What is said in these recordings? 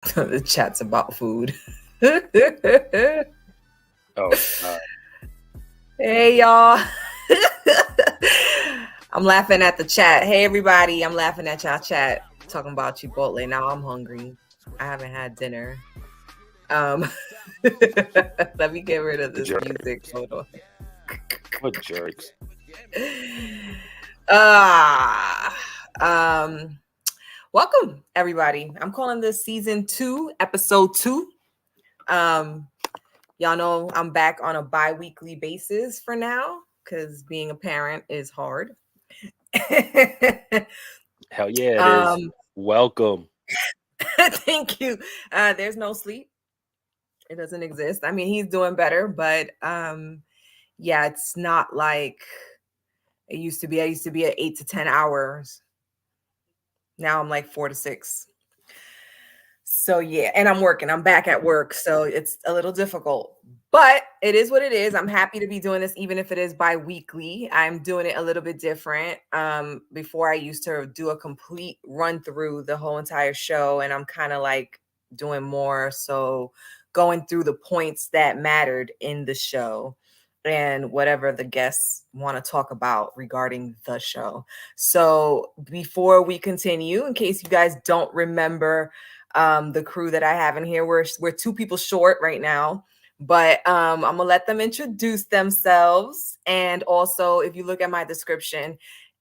The chat's about food. Oh, hey y'all. I'm laughing at the chat. Hey everybody, I'm laughing at y'all chat talking about Chipotle. Now I'm hungry. I haven't had dinner. Let me get rid of this music. Hold on. What jerks. Welcome everybody. I'm calling this season 2, episode 2. Y'all know I'm back on a bi-weekly basis for now because being a parent is hard. Hell yeah, it is. Welcome. Thank you. There's no sleep. It doesn't exist. I mean, he's doing better, but yeah, it's not like it used to be. I used to be at 8 to 10 hours. Now I'm like 4 to 6. So yeah, and I'm working. I'm back at work, so it's a little difficult. But it is what it is. I'm happy to be doing this, even if it is bi-weekly. I'm doing it a little bit different. Before I used to do a complete run through the whole entire show, and I'm kind of like doing more so going through the points that mattered in the show and whatever the guests want to talk about regarding the show. So before we continue, in case you guys don't remember the crew that I have in here, we're 2 people short right now, but I'm gonna let them introduce themselves. And also, if you look at my description,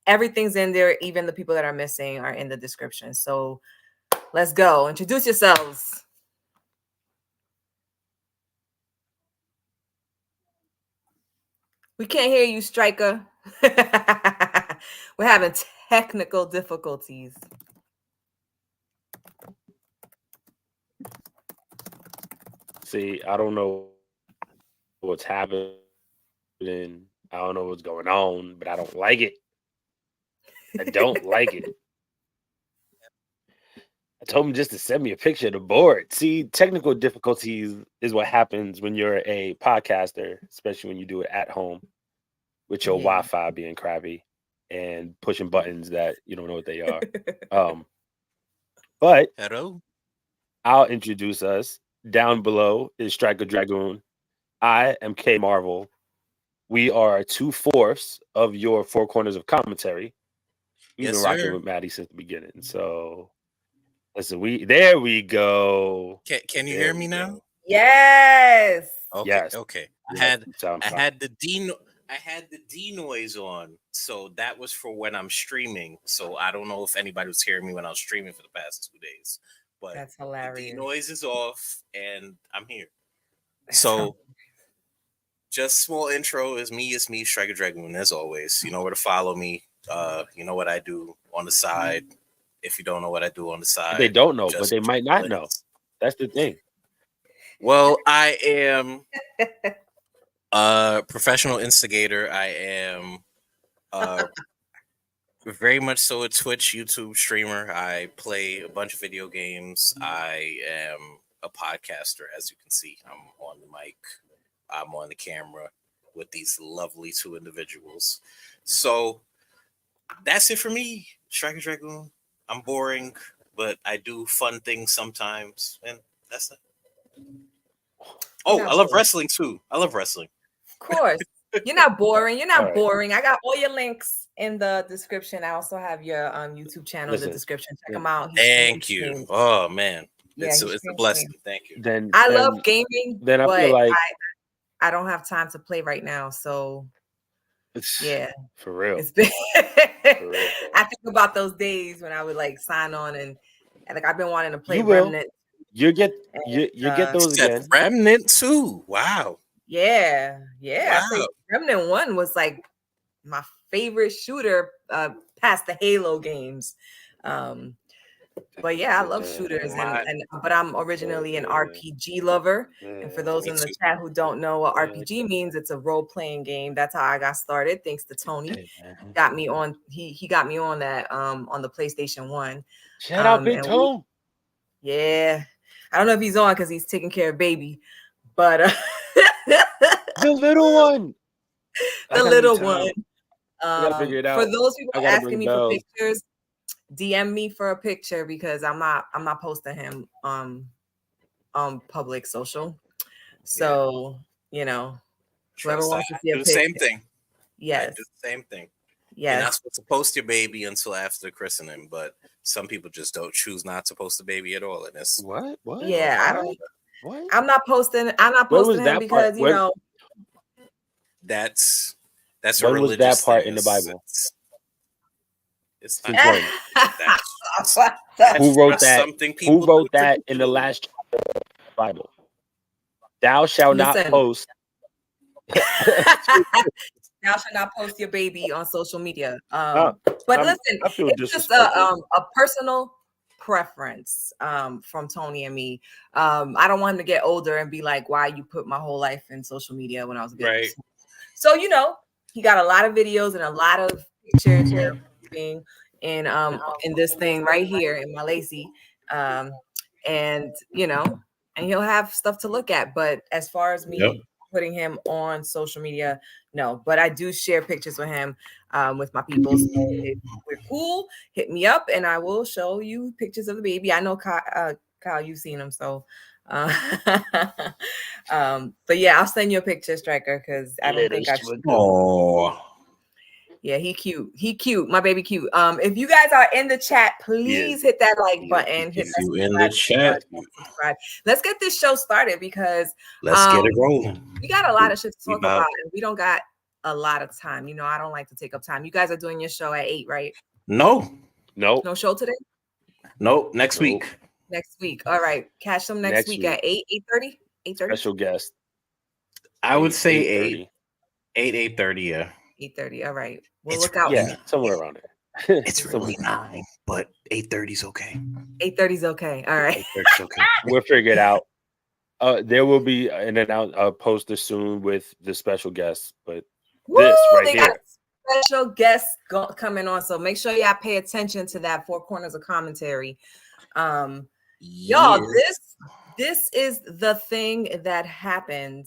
everything's in there. Even the people that are missing are in the description. So let's go. Introduce yourselves. We can't hear you, Stryker. We're having technical difficulties. See, I don't know what's happening. I don't know what's going on, but I don't like it. I don't like it. I told him just to send me a picture of the board. See, technical difficulties is what happens when you're a podcaster, especially when you do it at home with your Wi-Fi being crappy and pushing buttons that you don't know what they are. But hello, I'll introduce us. Down below is StrykerDragoon. I am K Marvel. We are 2/4 of your 4 corners of commentary. We've been rocking with Maddie since the beginning. So listen, there we go. Can you hear me now? Yes. Okay. Yes. Okay. I had the D noise on, so that was for when I'm streaming. So I don't know if anybody was hearing me when I was streaming for the past 2 days. But that's hilarious. The D noise is off, and I'm here. So just small intro is me, StrykerDragoon, as always. You know where to follow me. You know what I do on the side. If you don't know what I do on the side, they don't know, but they might not know. That's the thing. Well, I am a professional instigator. I am very much so a Twitch, YouTube streamer. I play a bunch of video games. I am a podcaster, as you can see. I'm on the mic. I'm on the camera with these lovely 2 individuals. So that's it for me, StrykerDragoon. I'm boring, but I do fun things sometimes, and that's it. Oh, I love wrestling too. I love wrestling. Of course. You're not boring. You're not boring. I got all your links in the description. I also have your YouTube channel in the description. Check them out. Thank you. Oh man. Yeah, it's a blessing. Thank you. I love gaming, then I but feel like I don't have time to play right now. So yeah. For real. It's been I think about those days when I would like sign on and like I've been wanting to play Remnant. You get those again. Remnant 2. Wow. Yeah. Wow. I played Remnant 1 was like my favorite shooter past the Halo games. But yeah, I love shooters, but I'm originally an RPG lover. And for those in the chat who don't know what RPG means, it's a role-playing game. That's how I got started, thanks to Tony. Got me on. He got me on that on the PlayStation 1. Shout out Big Toe. Yeah, I don't know if he's on because he's taking care of baby, but the little one. The little one. Figure it out. For those people asking me for pictures, DM me for a picture because I'm not posting him on public social. So, whoever Trust, wants to I see a do the picture. same thing. I Yes. do the same thing. Yes. You're not supposed to post your baby until after the christening, but some people just don't choose not to post the baby at all. And it's What? Yeah, I don't. What? I'm not posting When was him that because part? that's a When was religious that part thing. in the Bible? It's Since not. when? That's Who wrote just that? something people Who wrote do to that in the people. last chapter of the Bible? Thou shalt not Listen. post. Thou shalt not post your baby on social media. I Listen, feel it's just disrespected. a personal preference from Tony and me. I don't want him to get older and be like, why you put my whole life in social media when I was a baby. Right. So he got a lot of videos and a lot of pictures being in this thing right here in my lacy. And he'll have stuff to look at. But as far as me putting him on social media, no. But I do share pictures with him with my people. So if we're cool, hit me up and I will show you pictures of the baby. I know Kyle, you've seen him, so but yeah, I'll send you a picture, Stryker, because I don't think I've. Oh, yeah, he cute. My baby cute. If you guys are in the chat, please hit that like button. Hit if that you in the chat, subscribe. Let's get this show started because let's get it rolling. We got a lot of shit to talk about, and we don't got a lot of time. I don't like to take up time. You guys are doing your show at 8, right? No show today. Nope. Next week. All right, catch them next week at 8:30. 8:30. Special guest. I would say 8:30. Yeah. 8:30. All right. We'll look out. Yeah, somewhere around there. It's really 9, but 8:30 is okay. 8:30 is okay. All right. 8:30 is okay. We'll figure it out. There will be a poster soon with the special guests, but this right they here. got a special guest coming on, so make sure y'all pay attention to that Four Corners of Commentary. Y'all, this is the thing that happened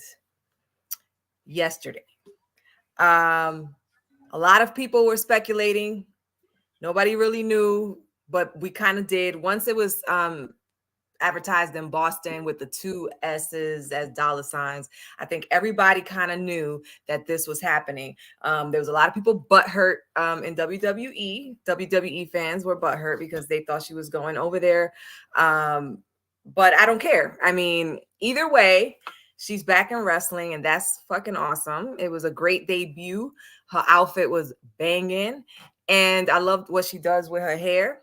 yesterday. A lot of people were speculating. Nobody really knew, but we kind of did. Once it was advertised in Boston with the 2 S's as dollar signs, I think everybody kind of knew that this was happening. There was a lot of people butthurt in WWE. WWE fans were butthurt because they thought she was going over there. But I don't care. I mean, either way, she's back in wrestling, and that's fucking awesome. It was a great debut. Her outfit was banging, and I loved what she does with her hair.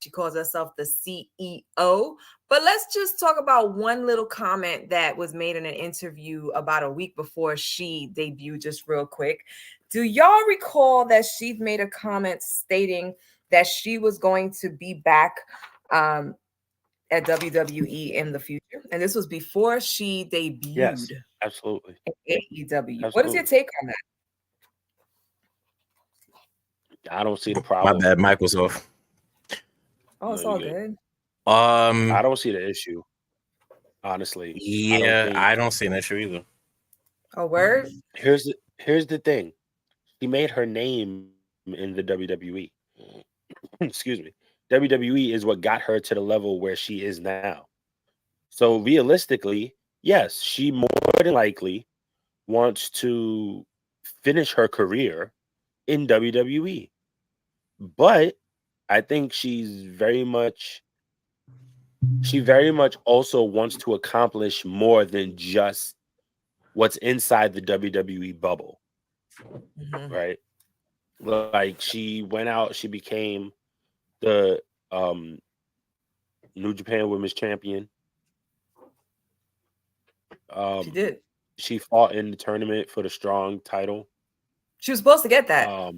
She calls herself the CEO. But let's just talk about one little comment that was made in an interview about a week before she debuted, just real quick. Do y'all recall that she made a comment stating that she was going to be back at WWE in the future? And this was before she debuted. Yes, absolutely. AEW. What is your take on that? I don't see the problem. My bad, mic was off. Oh, it's all good. I don't see the issue, honestly. Yeah, I don't see an issue either. A word? Here's the thing. She made her name in the WWE. Excuse me. WWE is what got her to the level where she is now. So realistically, yes, she more than likely wants to finish her career in WWE. But I think she very much also wants to accomplish more than just what's inside the WWE bubble. Mm-hmm. Right? Like she went out, she became the New Japan Women's Champion. She did. She fought in the tournament for the Strong title. She was supposed to get that.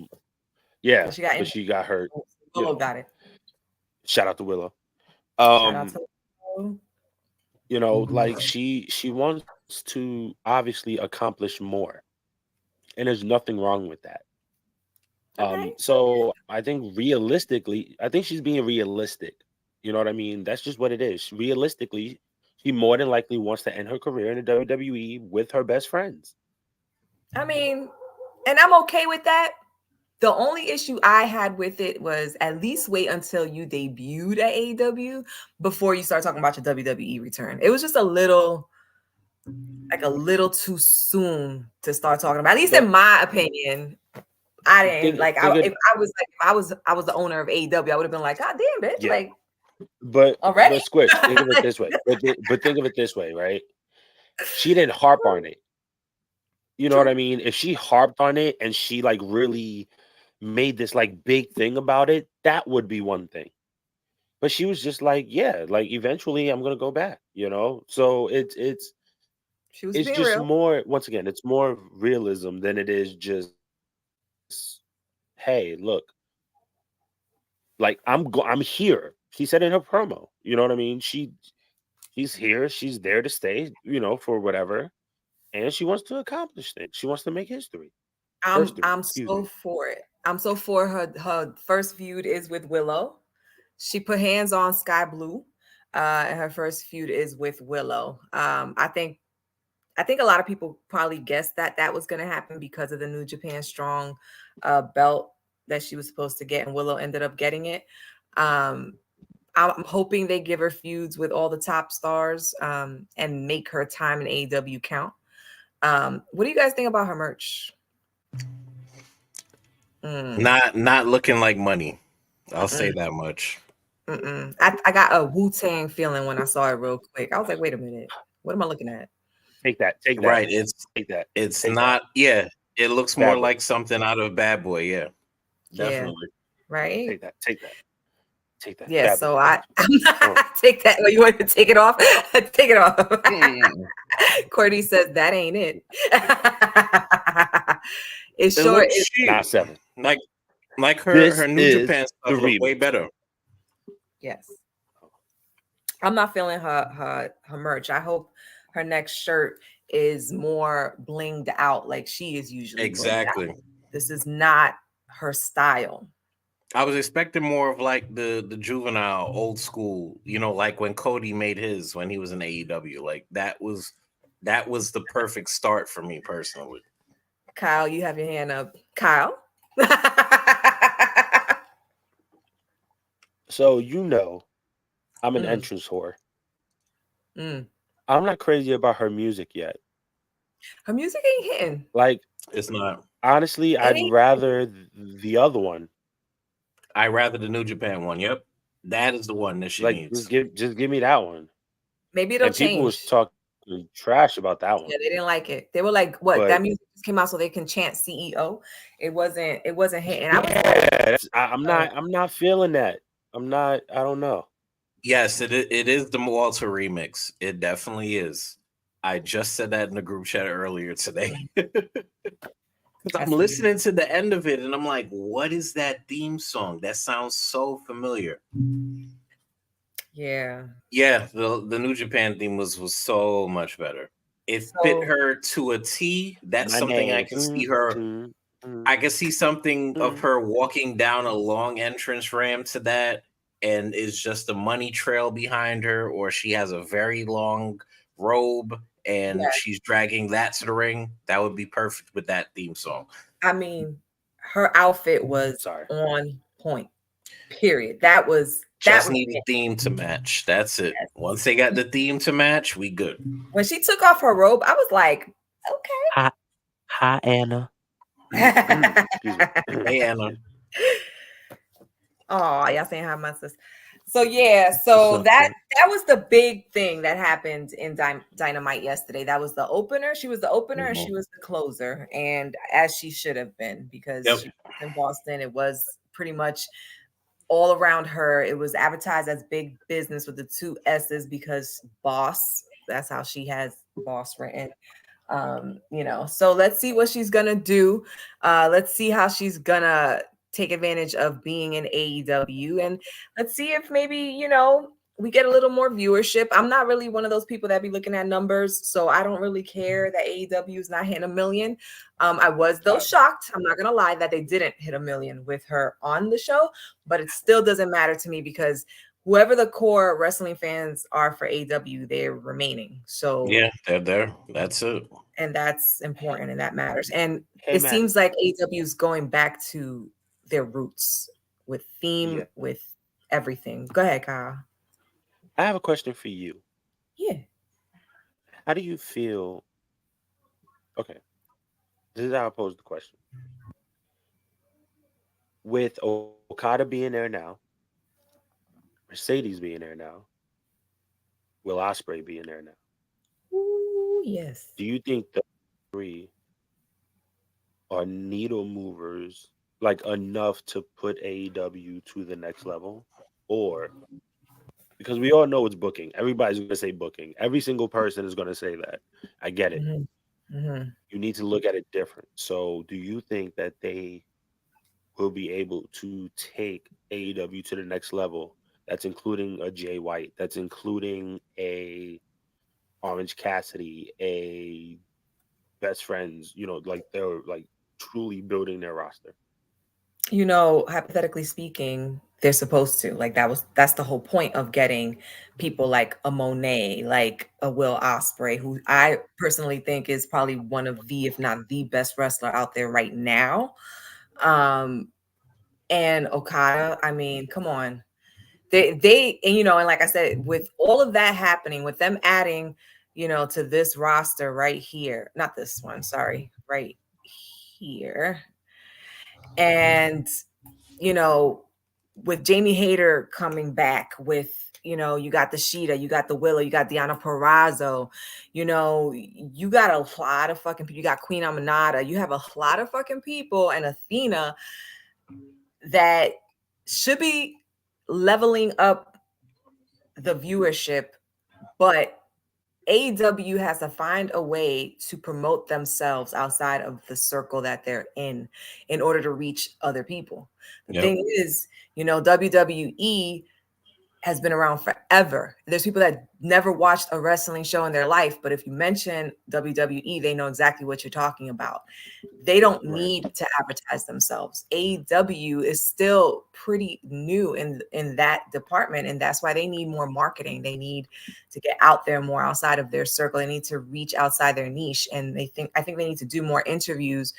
Yeah, but she got hurt. Willow got it. Shout out to Willow. Shout out to Willow. Like she wants to obviously accomplish more, and there's nothing wrong with that. Okay. So I think realistically, I think she's being realistic. You know what I mean? That's just what it is. Realistically, she more than likely wants to end her career in the WWE with her best friends. I mean, and I'm okay with that. The only issue I had with it was at least wait until you debuted at AEW before you start talking about your WWE return. It was just a little too soon to start talking about. At least in my opinion, I didn't if I was the owner of AEW, I would have been like, God damn, bitch, like, but already. But Squish, think of it this way. But think of it this way, right? She didn't harp on it. You know what I mean? If she harped on it and she like really made this like big thing about it, that would be one thing. But she was just like, yeah, like eventually I'm gonna go back, you know. So She was it's being just real. more, once again, it's more realism than it is just, hey, look, like I'm here. She said in her promo, you know what I mean? She's here, she's there to stay, you know, for whatever, and she wants to accomplish things. She wants to make history. I'm so for it. I'm so for her. Her first feud is with Willow. She put hands on Sky Blue. And her first feud is with Willow. I think a lot of people probably guessed that was going to happen because of the New Japan Strong belt that she was supposed to get, and Willow ended up getting it. I'm hoping they give her feuds with all the top stars and make her time in AEW count. What do you guys think about her merch? Not looking like money. I'll say that much. I got a Wu-Tang feeling when I saw it real quick. I was like, wait a minute, what am I looking at? Take that. Right. Take that. It's take not. That. Yeah. It looks Bad more Boy. like something out of Bad Boy. Yeah. Definitely. Yeah, right. Take that. Yeah. Bad So Boy. I take that. Well, you want to take it off? Take it off. Courtney says that ain't it. It's short. It's not 7. Like her New Japan stuff look way better. Yes. I'm not feeling her merch. I hope her next shirt is more blinged out like she is usually. Exactly. This is not her style. I was expecting more of like the juvenile old school, you know, like when Cody made his when he was in AEW. Like that was the perfect start for me personally. Kyle, you have your hand up. Kyle. So you know, I'm an entrance whore. I'm not crazy about her music yet. Her music ain't hitting. Like, it's not. Honestly, I'd rather the other one. I'd rather the New Japan one. Yep, that is the one that she needs. Just give me that one. Maybe it'll change. People was talking trash about that one. Yeah, they didn't like it. They were like, "What? That music just came out so they can chant CEO." It wasn't hitting. I'm not feeling that. I don't know. Yes, it is the Walter remix. It definitely is. I just said that in the group chat earlier today. I'm listening to the end of it and I'm like, what is that theme song? That sounds so familiar. Yeah. Yeah, the New Japan theme was so much better. It fit her to a T. That's something I can see her. I can see something of her walking down a long entrance ramp to that, and it's just a money trail behind her, or she has a very long robe and she's dragging that to the ring. That would be perfect with that theme song. I mean, her outfit was on point. Period. That was need a theme to match. That's it. Yes. Once they got the theme to match, we good. When she took off her robe, I was like, okay. Hi, Anna. Hey, Anna. Oh, y'all saying hi, my sister. So yeah, that was the big thing that happened in Dynamite yesterday. That was the opener. She was the opener and she was the closer, and as she should have been, because she was in Boston. It was pretty much all around her. It was advertised as big business with the 2 S's because boss. That's how she has boss written. You know, so let's see what she's gonna do. Let's see how she's gonna take advantage of being in AEW, and let's see if maybe, you know, we get a little more viewership. I'm not really one of those people that be looking at numbers, so I don't really care that AEW is not hitting 1 million. I was though shocked, I'm not gonna lie, that they didn't hit 1 million with her on the show, but it still doesn't matter to me because whoever the core wrestling fans are for AEW, they're remaining. So yeah, they're there. That's it. and that's important and that matters. And Hey, it Maddie. seems like AEW is going back to their roots with theme, Yeah. with everything. Go ahead, Kyle. I have a question for you. Yeah. How do you feel? Okay, this is how I pose the question. With Okada being there now, Mercedes being there now, Will Ospreay being there now, Ooh, yes. do you think the three are needle movers, like enough to put AEW to the next level? Or because we all know it's booking, everybody's going to say booking. Every single person is going to say that. I get it. You need to look at it different. So, do you think that they will be able to take AEW to the next level? That's including a Jay White. That's including a Orange Cassidy, a Best Friends. Like they're like truly building their roster. Hypothetically speaking, they're supposed to. Like that's the whole point of getting people like a Monet, like a Will Ospreay, who I personally think is probably one of the, if not the best wrestler out there right now. And Okada, I mean, come on. And like I said, with all of that happening, with them adding, to this roster right here, not this one, sorry, right here. And, with Jamie Hayter coming back with, you got the Sheeta, you got the Willow, you got Deanna Purrazzo, you got a lot of fucking people. You got Queen Aminata. You have a lot of fucking people, and Athena that should be leveling up the viewership, but AEW has to find a way to promote themselves outside of the circle that they're in order to reach other people. The thing is, WWE has been around forever. There's people that never watched a wrestling show in their life, but if you mention WWE, they know exactly what you're talking about. They don't need to advertise themselves. AEW is still pretty new in that department, and that's why they need more marketing. They need to get out there more outside of their circle. They need to reach outside their niche, and I think they need to do more interviews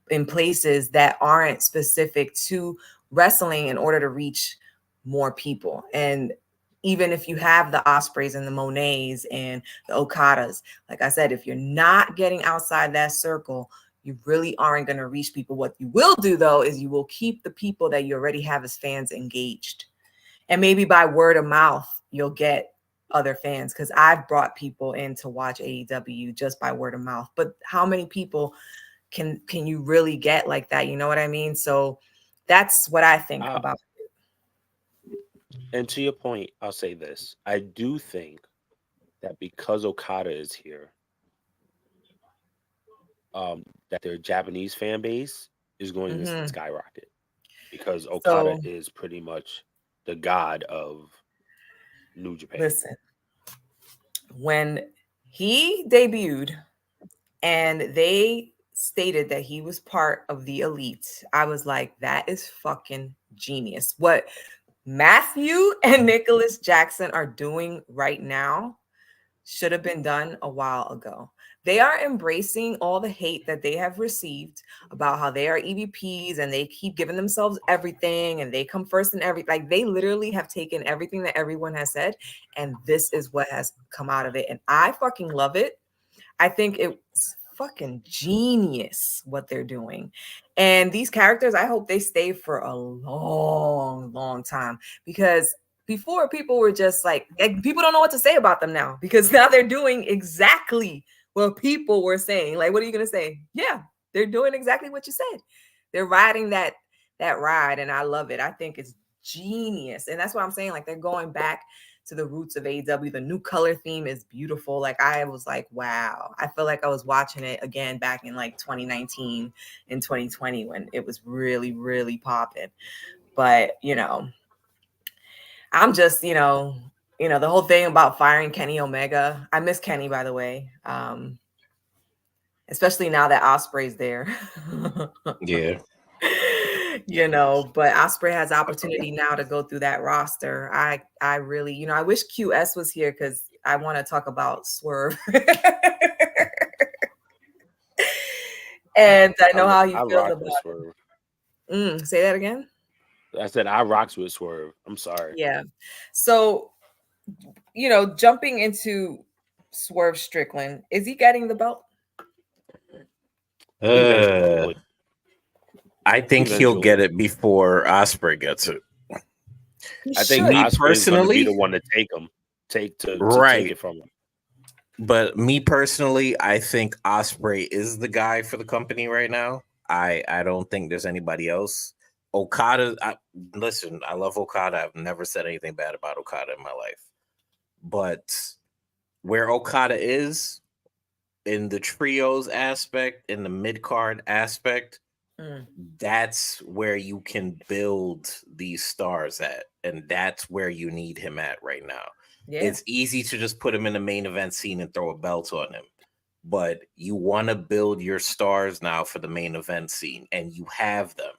in places that aren't specific to wrestling in order to reach more people. And even if you have the Ospreys and the Monets and the Okadas, like I said, if you're not getting outside that circle, you really aren't going to reach people. What you will do, though, is you will keep the people that you already have as fans engaged. And maybe by word of mouth, you'll get other fans, because I've brought people in to watch AEW just by word of mouth. But how many people can you really get like that? You know what I mean? So that's what I think about it. And to your point, I'll say this. I do think that because Okada is here, that their Japanese fan base is going to skyrocket, because Okada is pretty much the god of New Japan. Listen, when he debuted and they stated that he was part of the elite, I was like, that is fucking genius. What Matthew and Nicholas Jackson are doing right now should have been done a while ago. They are embracing all the hate that they have received about how they are EVPs and they keep giving themselves everything and they come first in everything. Like, they literally have taken everything that everyone has said, and this is what has come out of it. And I fucking love it. I think it's fucking genius what they're doing. And these characters, I hope they stay for a long, long time, because before, people were just like people don't know what to say about them now, because now they're doing exactly what people were saying. Like, what are you going to say? Yeah, they're doing exactly what you said. They're riding that ride, and I love it. I think it's genius. And that's what I'm saying. Like, they're going back to the roots of AEW. The new color theme is beautiful. Like, I was like, wow. I feel like I was watching it again back in like 2019 and 2020 when it was really, really popping. But, I'm just, the whole thing about firing Kenny Omega. I miss Kenny, by the way. Especially now that Osprey's there. Yeah. But Osprey has opportunity now to go through that roster. I really, I wish QS was here, because I want to talk about Swerve. And I know how he I feels rock about with Swerve. it. Say that again. I said I rocks with Swerve. I'm sorry. Yeah. So, jumping into Swerve Strickland, is he getting the belt? Eventually. I think he'll get it before Ospreay gets it. I think Me Ospreay is going to be personally, the one to take right. it from him. But me personally, I think Ospreay is the guy for the company right now. I don't think there's anybody else. Okada, listen, I love Okada. I've never said anything bad about Okada in my life. But where Okada is in the trios aspect, in the mid-card aspect, that's where you can build these stars at. And that's where you need him at right now. Yeah. It's easy to just put him in the main event scene and throw a belt on him. But you want to build your stars now for the main event scene, and you have them.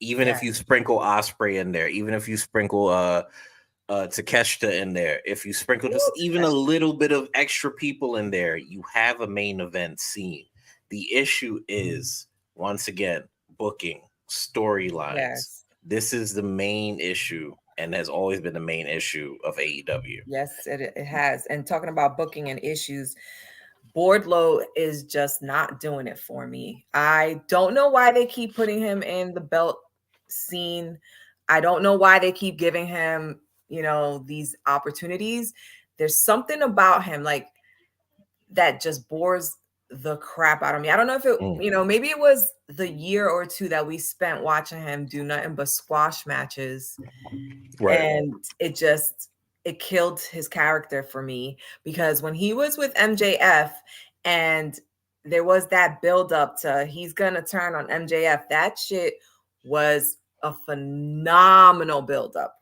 Even if you sprinkle Ospreay in there, even if you sprinkle Takeshita in there, if you sprinkle just even a little bit of extra people in there, you have a main event scene. The issue is, once again, booking, storylines. Yes. This is the main issue and has always been the main issue of AEW. Yes, it has. And talking about booking and issues, Wardlow is just not doing it for me. I don't know why they keep putting him in the belt scene. I don't know why they keep giving him, these opportunities. There's something about him like that just bores the crap out of me. I don't know if it, maybe it was the year or two that we spent watching him do nothing but squash matches. Right. And it killed his character for me, because when he was with MJF and there was that build up to he's gonna turn on MJF, that shit was a phenomenal build up.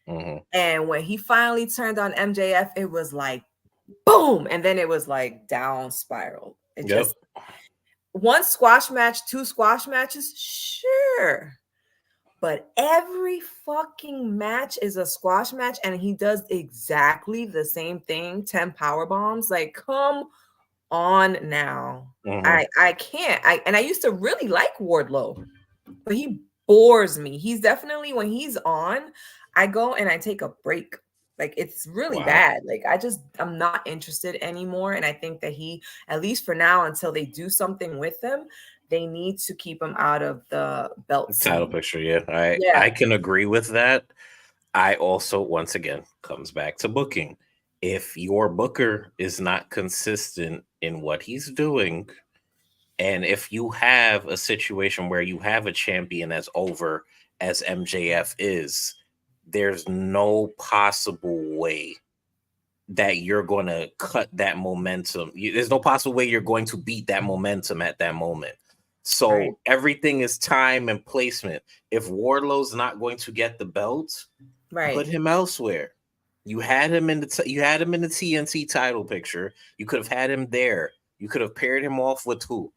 Mm-hmm. And when he finally turned on MJF, it was like boom, and then it was like down spiral. It just one squash match, 2 squash matches, sure. But every fucking match is a squash match, and he does exactly the same thing, 10 power bombs. Like, come on now. Mm-hmm. I can't. I used to really like Wardlow, but he bores me. He's definitely, when he's on, I go and I take a break. Like, it's really bad. Like, I'm not interested anymore. And I think that he, at least for now, until they do something with him, they need to keep him out of the belt title scene. picture. Yeah, I can agree with that. I also, once again, comes back to booking. If your booker is not consistent in what he's doing, and if you have a situation where you have a champion as over as MJF is, there's no possible way that you're going to cut that momentum. There's no possible way you're going to beat that momentum at that moment. So everything is time and placement. If Wardlow's not going to get the belt, put him elsewhere. You had him in the TNT title picture. You could have had him there. You could have paired him off with who?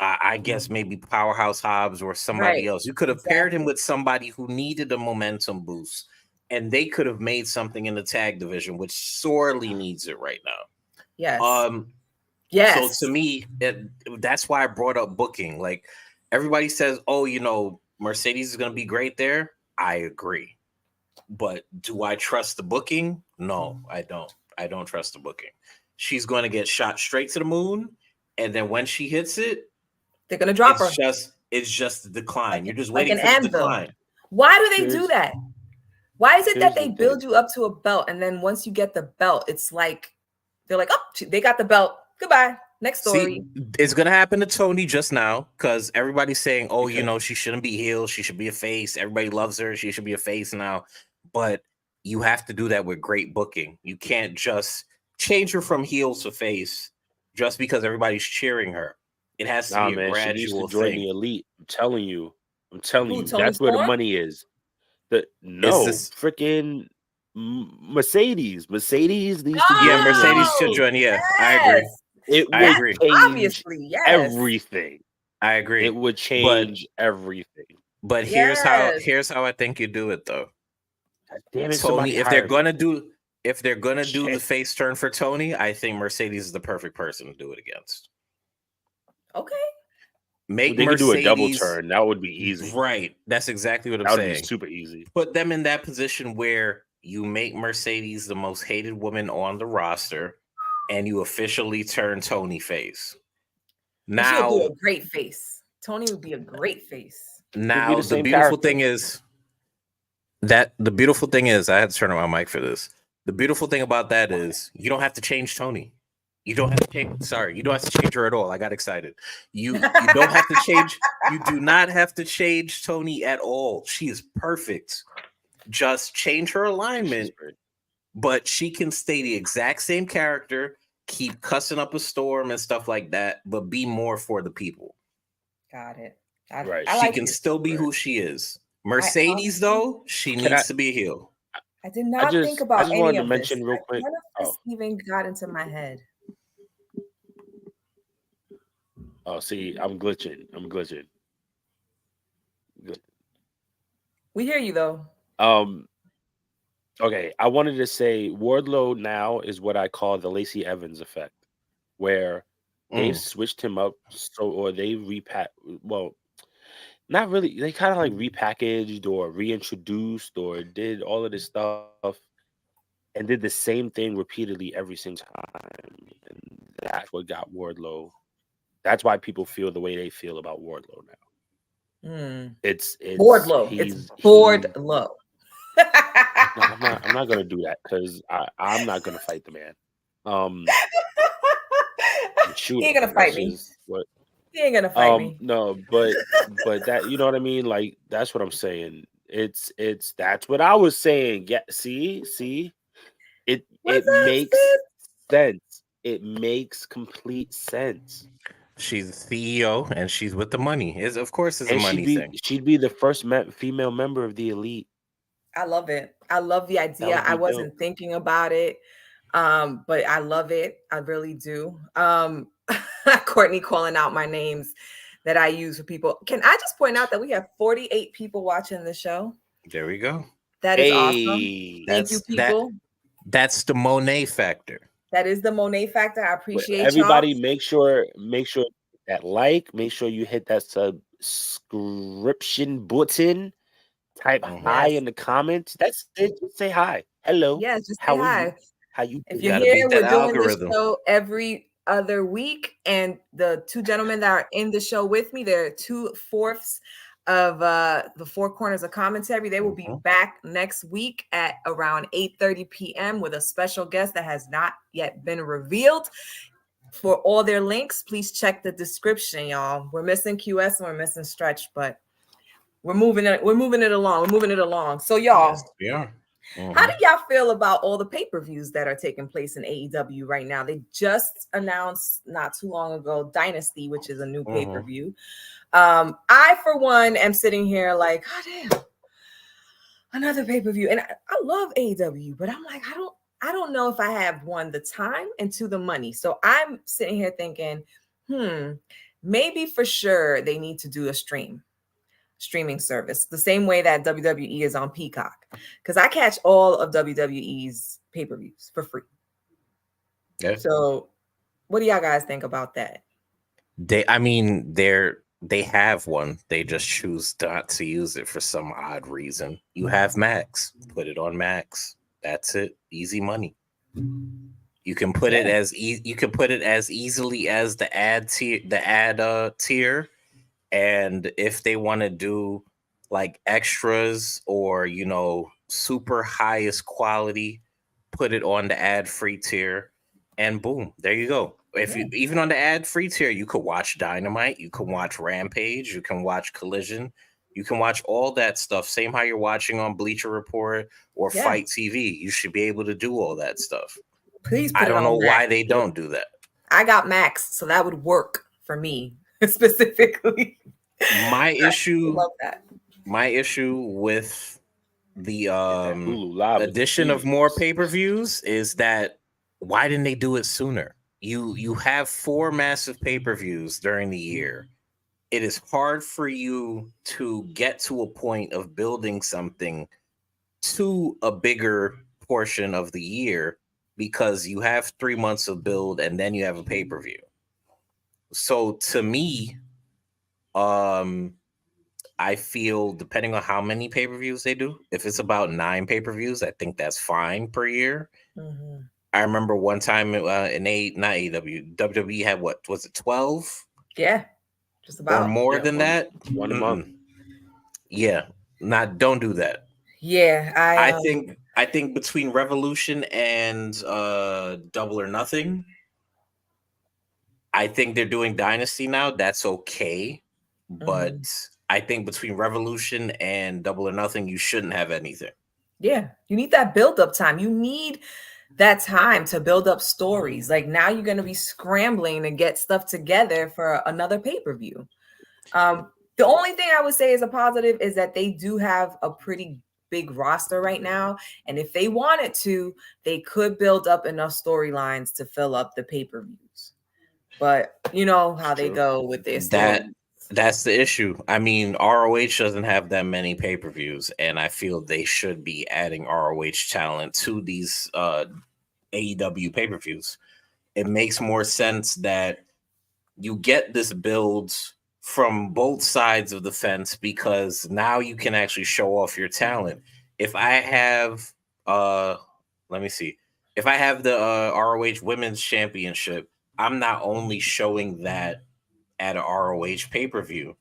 I guess maybe Powerhouse Hobbs or somebody else. You could have paired him with somebody who needed a momentum boost, and they could have made something in the tag division, which sorely needs it right now. Yes. Yes. So to me, that's why I brought up booking. Like, everybody says, oh, Mercedes is going to be great there. I agree. But do I trust the booking? No, I don't. I don't trust the booking. She's going to get shot straight to the moon. And then when she hits it, they're going to drop her. It's just the decline. You're just waiting for the decline. Why do they do that? Why is it that they build you up to a belt, and then once you get the belt, it's like they're like, oh, they got the belt. Goodbye. Next story. See, it's gonna happen to Tony just now, because everybody's saying, oh, she shouldn't be heel. She should be a face. Everybody loves her. She should be a face now. But you have to do that with great booking. You can't just change her from heel to face just because everybody's cheering her. It has to be a gradual she needs to join thing. The Elite. I'm telling you, that's where the money is. Freaking Mercedes. Mercedes needs to join. Mercedes should join. Yeah, yes. I agree. It would change everything. I agree. It would change everything. But here's how I think you do it, though. Damn it, Tony, if they're gonna do the face turn for Tony, I think Mercedes is the perfect person to do it against. Okay. Make They could do a double Mercedes turn. That would be easy. right. That's exactly what I'm That would saying. be super easy. Put them in that position where you make Mercedes the most hated woman on the roster, and you officially turn Tony face. And she'll do Now, a great face. Tony would be a great face. now the the same beautiful character. thing is that the beautiful thing is I had to turn on my mic for this. The beautiful thing about that is you don't have to change Tony. You don't have to change. Sorry, you don't have to change her at all. I got excited. You don't have to change. You do not have to change Tony at all. She is perfect. Just change her alignment, but she can stay the exact same character, keep cussing up a storm and stuff like that, but be more for the people. Got it. Right. I She like can it. still be who she is. Mercedes, though, she needs to be a heel. I did not think I about just any wanted to of mention this. real quick. None of this even got into my head. Oh, see, I'm glitching. Good. We hear you though. Okay, I wanted to say Wardlow now is what I call the Lacey Evans effect, where they've switched him up or they not really. They kind of like repackaged or reintroduced or did all of this stuff and did the same thing repeatedly every single time. And that's what got Wardlow. That's why people feel the way they feel about Wardlow now. It's Wardlow. It's Wardlow. I'm not gonna do that because I'm not gonna fight the man. He ain't gonna fight me. He ain't gonna fight me. No, but that, you know what I mean? Like, that's what I'm saying. It's that's what I was saying. Yeah, see, it makes sense. It makes complete sense. She's the CEO and she's with the money. Of course, it's a money thing. She'd be the first female member of the elite. I love it. I love the idea. I wasn't thinking about it, but I love it. I really do. Courtney calling out my names that I use for people. Can I just point out that we have 48 people watching the show? There we go. That is awesome. Thank you, people. That's the Mone factor. That is the Mone factor. I appreciate everybody. y'all. Make sure that make sure you hit that subscription button. Type hi in the comments. That's it. Just say hi. Hello. Yeah, just say How hi. are you? How you? If you're here, we're doing this show every other week, and the two gentlemen that are in the show with me, they're 2/4 of the Four Corners of Commentary. They will be back next week at around 8:30 p.m. with a special guest that has not yet been revealed. For all their links, please check the description, y'all. We're missing QS and we're missing Stretch, but we're moving it along. So, y'all, yes, we are. How do y'all feel about all the pay-per-views that are taking place in AEW right now? They just announced not too long ago Dynasty, which is a new pay-per-view. I, for one, am sitting here like, oh, damn, another pay-per-view. And I love AEW, but I'm like, I don't know if I have, one, the time, and two, the money. So I'm sitting here thinking, maybe for sure they need to do a streaming service, the same way that WWE is on Peacock, because I catch all of WWE's pay-per-views for free. Yeah. So what do y'all guys think about that? They have one. They just choose not to use it for some odd reason. You have Max. Put it on Max. That's it. Easy money. You can put it as easily as the ad tier. And if they want to do like extras or, super highest quality, put it on the ad-free tier, and boom, there you go. If you even on the ad-free tier, you could watch Dynamite, you can watch Rampage, you can watch Collision, you can watch all that stuff. Same how you're watching on Bleacher Report or Fight TV. You should be able to do all that stuff. Please, I don't know why they don't do that. I got Max, so that would work for me specifically. My issue with the addition of more pay-per-views is that why didn't they do it sooner? You have 4 massive pay-per-views during the year. It is hard for you to get to a point of building something to a bigger portion of the year because you have 3 months of build and then you have a pay-per-view. So to me, I feel depending on how many pay-per-views they do, if it's about 9 pay-per-views, I think that's fine per year. Mhm. I remember one time in not AEW, WWE had what was it, 12 Yeah, just or about. more Yeah, than one that? one a month. Yeah, don't do that. Yeah, I think between Revolution and Double or Nothing, I think they're doing Dynasty now. That's okay, but mhm. I think between Revolution and Double or Nothing, you shouldn't have anything. Yeah, you need that build up time. You need that time to build up stories. Like now you're going to be scrambling to get stuff together for another pay-per-view. The only thing I would say is a positive is that they do have a pretty big roster right now. And if they wanted to, they could build up enough storylines to fill up the pay-per-views. But you know how they True. go with their That stories. that's the issue. I mean, ROH doesn't have that many pay-per-views, and I feel they should be adding ROH talent to these AEW pay-per-views. It makes more sense that you get this build from both sides of the fence because now you can actually show off your talent. If I have let me see. If I have the ROH Women's Championship, I'm not only showing that at a ROH pay-per-view.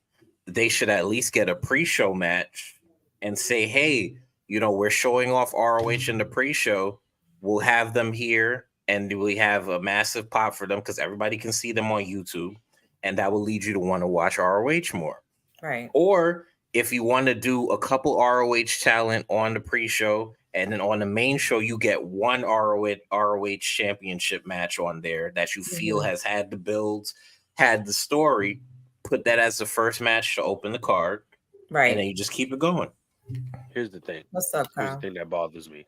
They should at least get a pre-show match and say, "Hey, we're showing off ROH in the pre-show. We'll have them here and we have a massive pop for them because everybody can see them on YouTube, and that will lead you to want to watch ROH more." Right. Or if you want to do a couple ROH talent on the pre-show and then on the main show you get one ROH championship match on there that you feel Mhm. has had the builds, had the story, put that as the first match to open the card, and then Right. you just keep it going. Here's the thing. What's up, Here's the Kyle? thing that bothers me.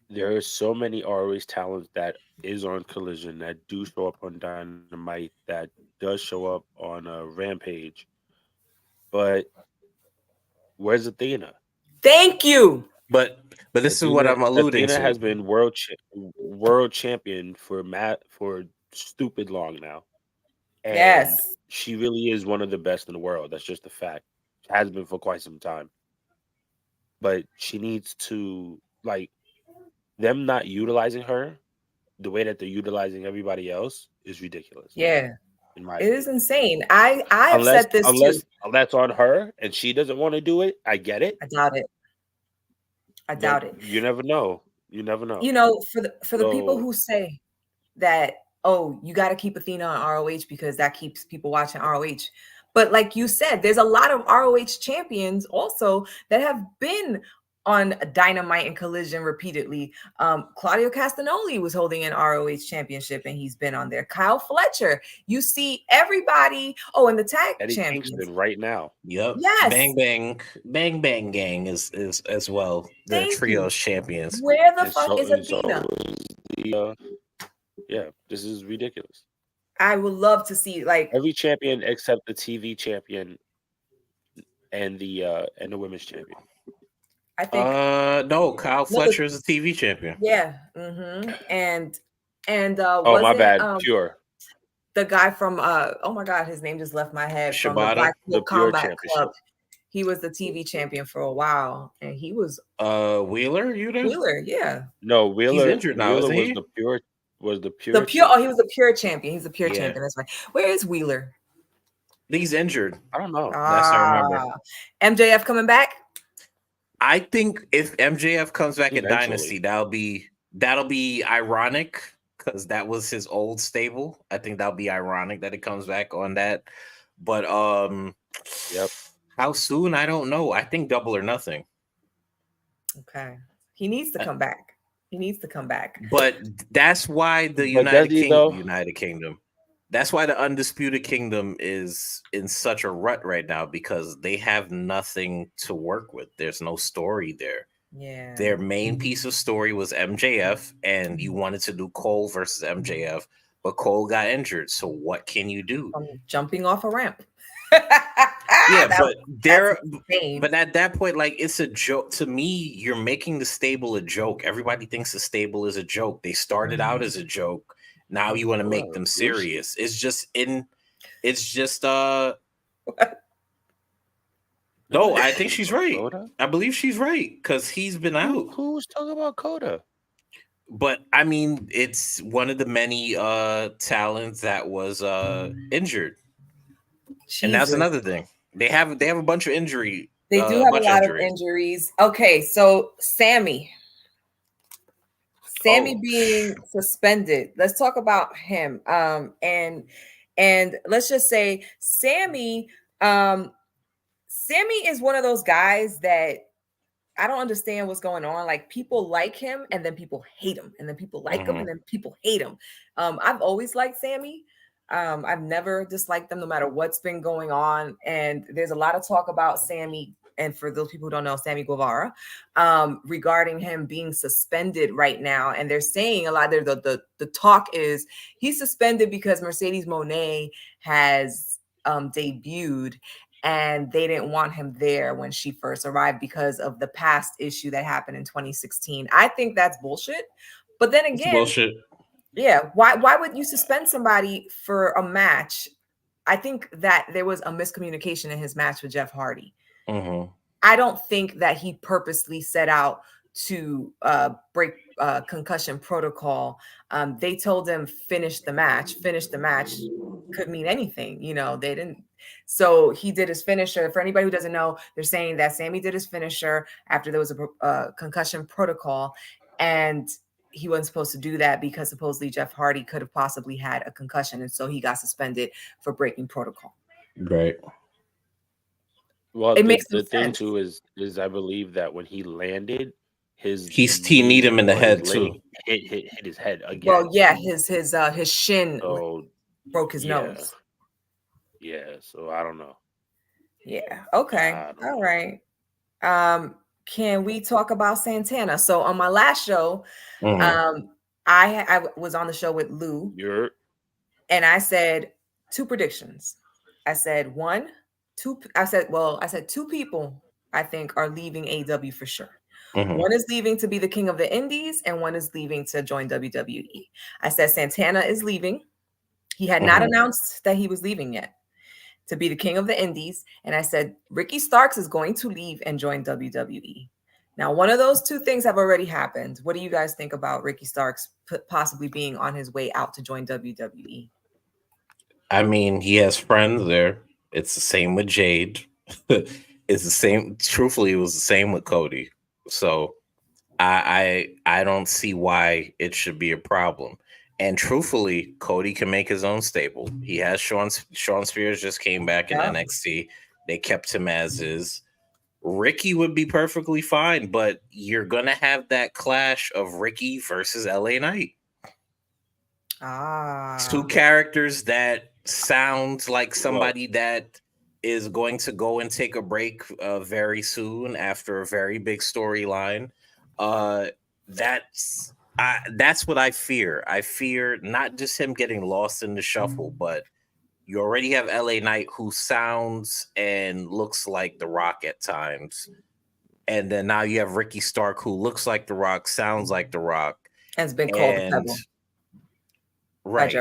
There are so many ROH talents that is on Collision that do show up on Dynamite that does show up on Rampage, but where's Athena? Thank you. But this is what I'm alluding Athena to. has been world champion for stupid long now, and Yes. she really is one of the best in the world. That's just a fact. Has been for quite some time, but she needs to like them not utilizing her the way that they're utilizing everybody else is ridiculous, Yeah. in my It is opinion. insane. I have Unless said this too. unless that's on her and she doesn't want to do it, I get it. I doubt it. I But doubt it. you never know. You never know. For the people So who say that, oh, you got to keep Athena on ROH because that keeps people watching ROH. But like you said, there's a lot of ROH champions also that have been on Dynamite and Collision repeatedly. Claudio Castagnoli was holding an ROH championship and he's been on there. Kyle Fletcher. You see everybody. Oh, and the tag Eddie champions. Kingston right now. Yep. Yes. Bang Bang Gang is as well. They're Thank you. trios champions. Where the And fuck is so Athena? is the yeah, this is ridiculous. I would love to see like Every champion except the TV champion and the women's champion. I think No, Kyle no, the Fletcher is a TV champion. yeah, and Oh, my wasn't bad. Pure. the guy from oh my god, his name just left my head from the Shibata, Blackpool The Pure Combat Club. Championship. He was the TV champion for a while, and he was Wheeler, you did? Wheeler, yeah. No, He's injured now, Wheeler isn't he? was the The pure pure oh, he champion. was a pure champion. He's a pure Yeah. champion. That's right. Where is Wheeler? He's injured. I don't know. Last I remember. MJF coming back? I think if MJF comes back at Eventually. Dynasty, that'll be ironic because that was his old stable. I think that'll be ironic that it comes back on that. But Yep. how soon? I don't know. I think Double or Nothing. Okay. He needs to come back. He needs to come back. But that's why the United Kingdom. That's why the Undisputed Kingdom is in such a rut right now because they have nothing to work with. There's no story there. Yeah. Their main piece of story was MJF, and you wanted to do Cole versus MJF, but Cole got injured. So what can you do? Jumping off a ramp. Yeah, but at that point, like it's a joke. To me, you're making the stable a joke. Everybody thinks the stable is a joke. They started out as a joke. Now you want to make them serious. It's just It's just no, I think she's right. Coda? I believe she's right because he's been out. Who's talking about Coda? But I mean, it's one of the many talents that was injured, and that's Jesus. another thing. They have a bunch of injury. They do A have a bunch of lot of injuries. injuries. Okay, so Sammy Oh. being suspended. Let's talk about him. And let's just say Sammy Sammy is one of those guys that I don't understand what's going on. Like people like him and then people hate him, and then people like him and then people hate him. I've always liked Sammy. I've never disliked him no matter what's been going on. And there's a lot of talk about Sammy. And for those people who don't know, Sammy Guevara, regarding him being suspended right now. And they're saying a lot there. The talk is he's suspended because Mercedes Monet has debuted and they didn't want him there when she first arrived because of the past issue that happened in 2016. I think that's bullshit. But then again, bullshit. Yeah, why would you suspend somebody for a match? I think that there was a miscommunication in his match with Jeff Hardy. I don't think that he purposely set out to break concussion protocol. They told him finish the match. Finish the match could mean anything, you know. They didn't. So he did his finisher. For anybody who doesn't know, they're saying that Sammy did his finisher after there was a concussion protocol, and he wasn't supposed to do that because supposedly Jeff Hardy could have possibly had a concussion, and so he got suspended for breaking protocol. Right. Well, It makes the thing sense. too is I believe that when he landed, he kneed him in the head too. Hit his head again. Well, yeah, his shin broke his nose. Yeah, so I don't know. Yeah. Okay. All right. Can we talk about Santana? So on my last show, I was on the show with Lou, and I said 2 predictions. I said 1, 2. I said 2 people I think are leaving AEW for sure. One is leaving to be the king of the indies, and one is leaving to join WWE. I said Santana is leaving. He had not announced that he was leaving yet to be the king of the indies. And I said Ricky Starks is going to leave and join WWE. Now, one of those 2 things have already happened. What do you guys think about Ricky Starks possibly being on his way out to join WWE? I mean, he has friends there. It's the same with Jade. It's the same. Truthfully, it was the same with Cody. So I don't see why it should be a problem. And truthfully, Cody can make his own stable. He has Sean Spears just came back in NXT. They kept him as is. Ricky would be perfectly fine, but you're gonna have that clash of Ricky versus LA Knight. 2 characters that sound like somebody that is going to go and take a break very soon after a very big storyline. That's what I fear. I fear not just him getting lost in the shuffle, but you already have LA Knight who sounds and looks like The Rock at times. And then now you have Ricky Stark who looks like The Rock, sounds like The Rock. Has been called a pebble. Right.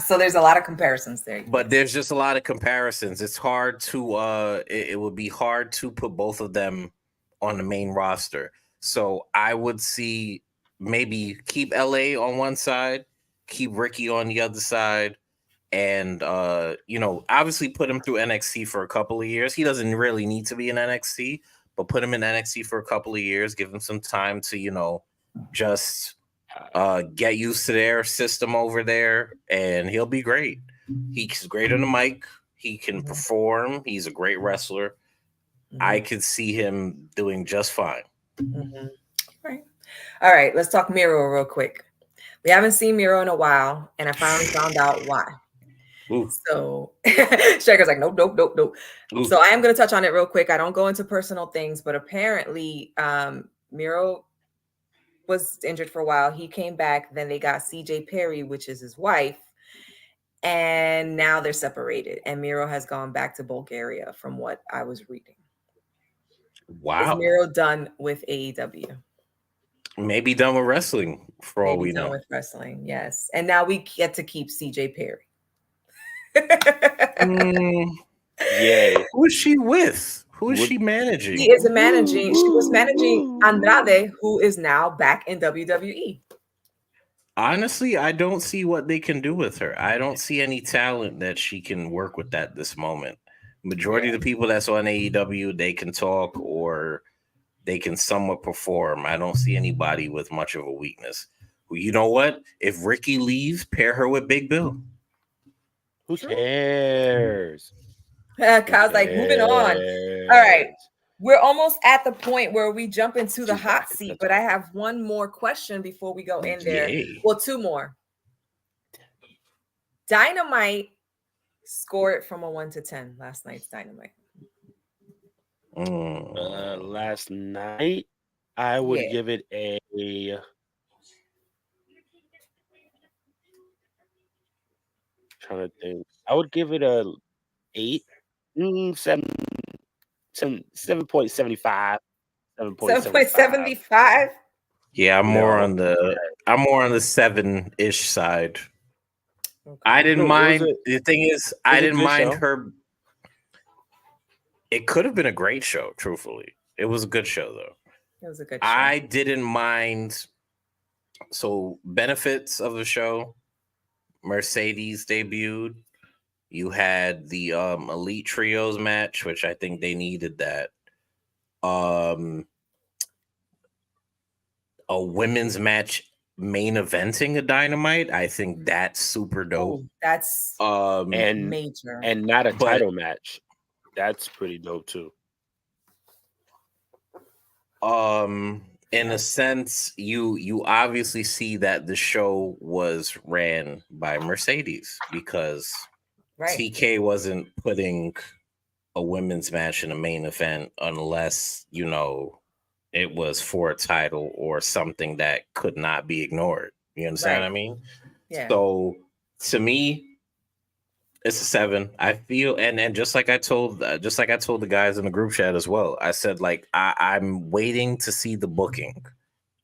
So there's a lot of comparisons there. But there's just a lot of comparisons. It's hard to it would be hard to put both of them on the main roster. So I would see maybe keep LA on one side, keep Ricky on the other side, and obviously put him through NXT for a couple of years. He doesn't really need to be in NXT, but put him in NXT for a couple of years, give him some time to, just get used to their system over there, and he'll be great. He's great on the mic. He can perform. He's a great wrestler. I could see him doing just fine. All right. Let's talk Miro real quick. We haven't seen Miro in a while, and I finally found out why. Ooh. So Stryker's like, nope. Ooh. So I am going to touch on it real quick. I don't go into personal things, but apparently Miro was injured for a while. He came back. Then they got CJ Perry, which is his wife. And now they're separated. And Miro has gone back to Bulgaria from what I was reading. Wow. Is Miro done with AEW? Maybe done with wrestling for all we know. Done with wrestling, yes. And now we get to keep CJ Perry. Yay. Who is she with? Who is Would- she managing? She is managing. She was managing Andrade, who is now back in WWE. Honestly, I don't see what they can do with her. I don't see any talent that she can work with at this moment. Majority of the people that's on AEW, they can talk or they can somewhat perform. I don't see anybody with much of a weakness. Well, you know what? If Ricky leaves, pair her with Big Bill. Who cares? Kyle's like, moving on. All right. We're almost at the point where we jump into the hot seat, but I have one more question before we go in there. Yay. Well, two more. Dynamite scored from a 1 to 10 last night's Dynamite. Last night, I would give it a trying to think. I would give it a 8, 7.75. 7.75. Yeah, I'm more on the 7-ish side. Okay. I didn't mind. The thing is, I didn't mind her. It could have been a great show, truthfully. It was a good show, though. It was a good show. I didn't mind. So, benefits of the show, Mercedes debuted. You had the Elite Trios match, which I think they needed that. A women's match main eventing a Dynamite. I think that's super dope. Oh, that's and major. And not a title match. That's pretty dope too. In a sense, you obviously see that the show was ran by Mercedes because TK wasn't putting a women's match in a main event unless, you know, it was for a title or something that could not be ignored. You understand what I mean? Yeah. So to me, it's a 7. I feel, and just like I told the guys in the group chat as well, I said, like, I'm waiting to see the booking.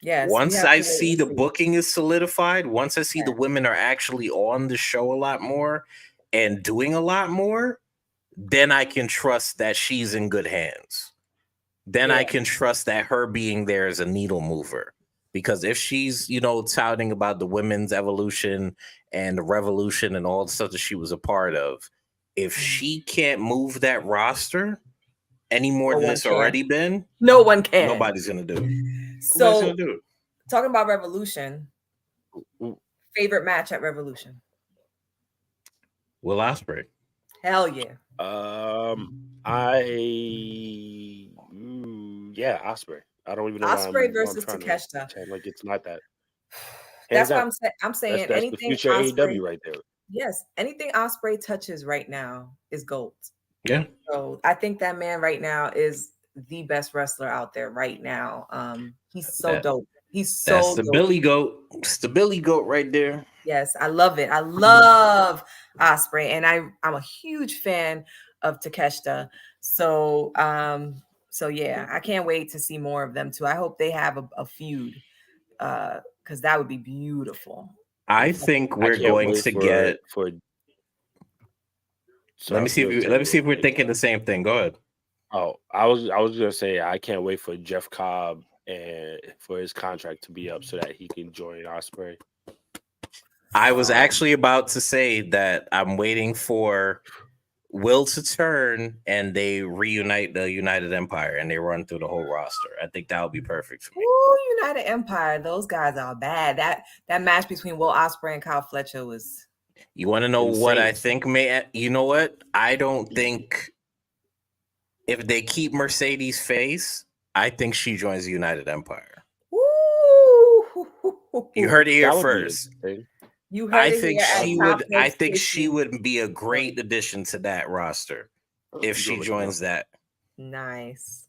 Yes. Once I see the booking is solidified, once I see the women are actually on the show a lot more and doing a lot more, then I can trust that she's in good hands. Then I can trust that her being there is a needle mover. Because if she's, you know, touting about the women's evolution and the revolution and all the stuff that she was a part of, if she can't move that roster any more than it's already been, no one can. Nobody's gonna do it. So, talking about Revolution, favorite match at Revolution? Will Ospreay. Hell yeah. Ospreay. I don't even know. Ospreay versus Takeshita. Like, it's not that. That's what I'm saying. That's anything the future AEW right there. Yes, anything Ospreay touches right now is gold. Yeah. So I think that man right now is the best wrestler out there right now. He's so dope. He's so that's the dope. Billy Goat. It's the Billy Goat right there. Yes, I love it. I love Ospreay, and I'm a huge fan of Takeshita. So yeah, I can't wait to see more of them too. I hope they have a feud, because that would be beautiful. I think we're going to get. Let me see if we're thinking the same thing. Go ahead. Oh, I was gonna say I can't wait for Jeff Cobb and for his contract to be up so that he can join Ospreay. I was actually about to say that I'm waiting for Will to turn and they reunite the United Empire and they run through the whole roster. I think that would be perfect for me. Ooh, United Empire, those guys are bad. That match between Will Ospreay and Kyle Fletcher was. You want to know insane. What I think? You know what? I don't think if they keep Mercedes face, I think she joins the United Empire. Ooh. You heard it here first. You heard I think she would be a great addition to that roster if she joins that. Nice.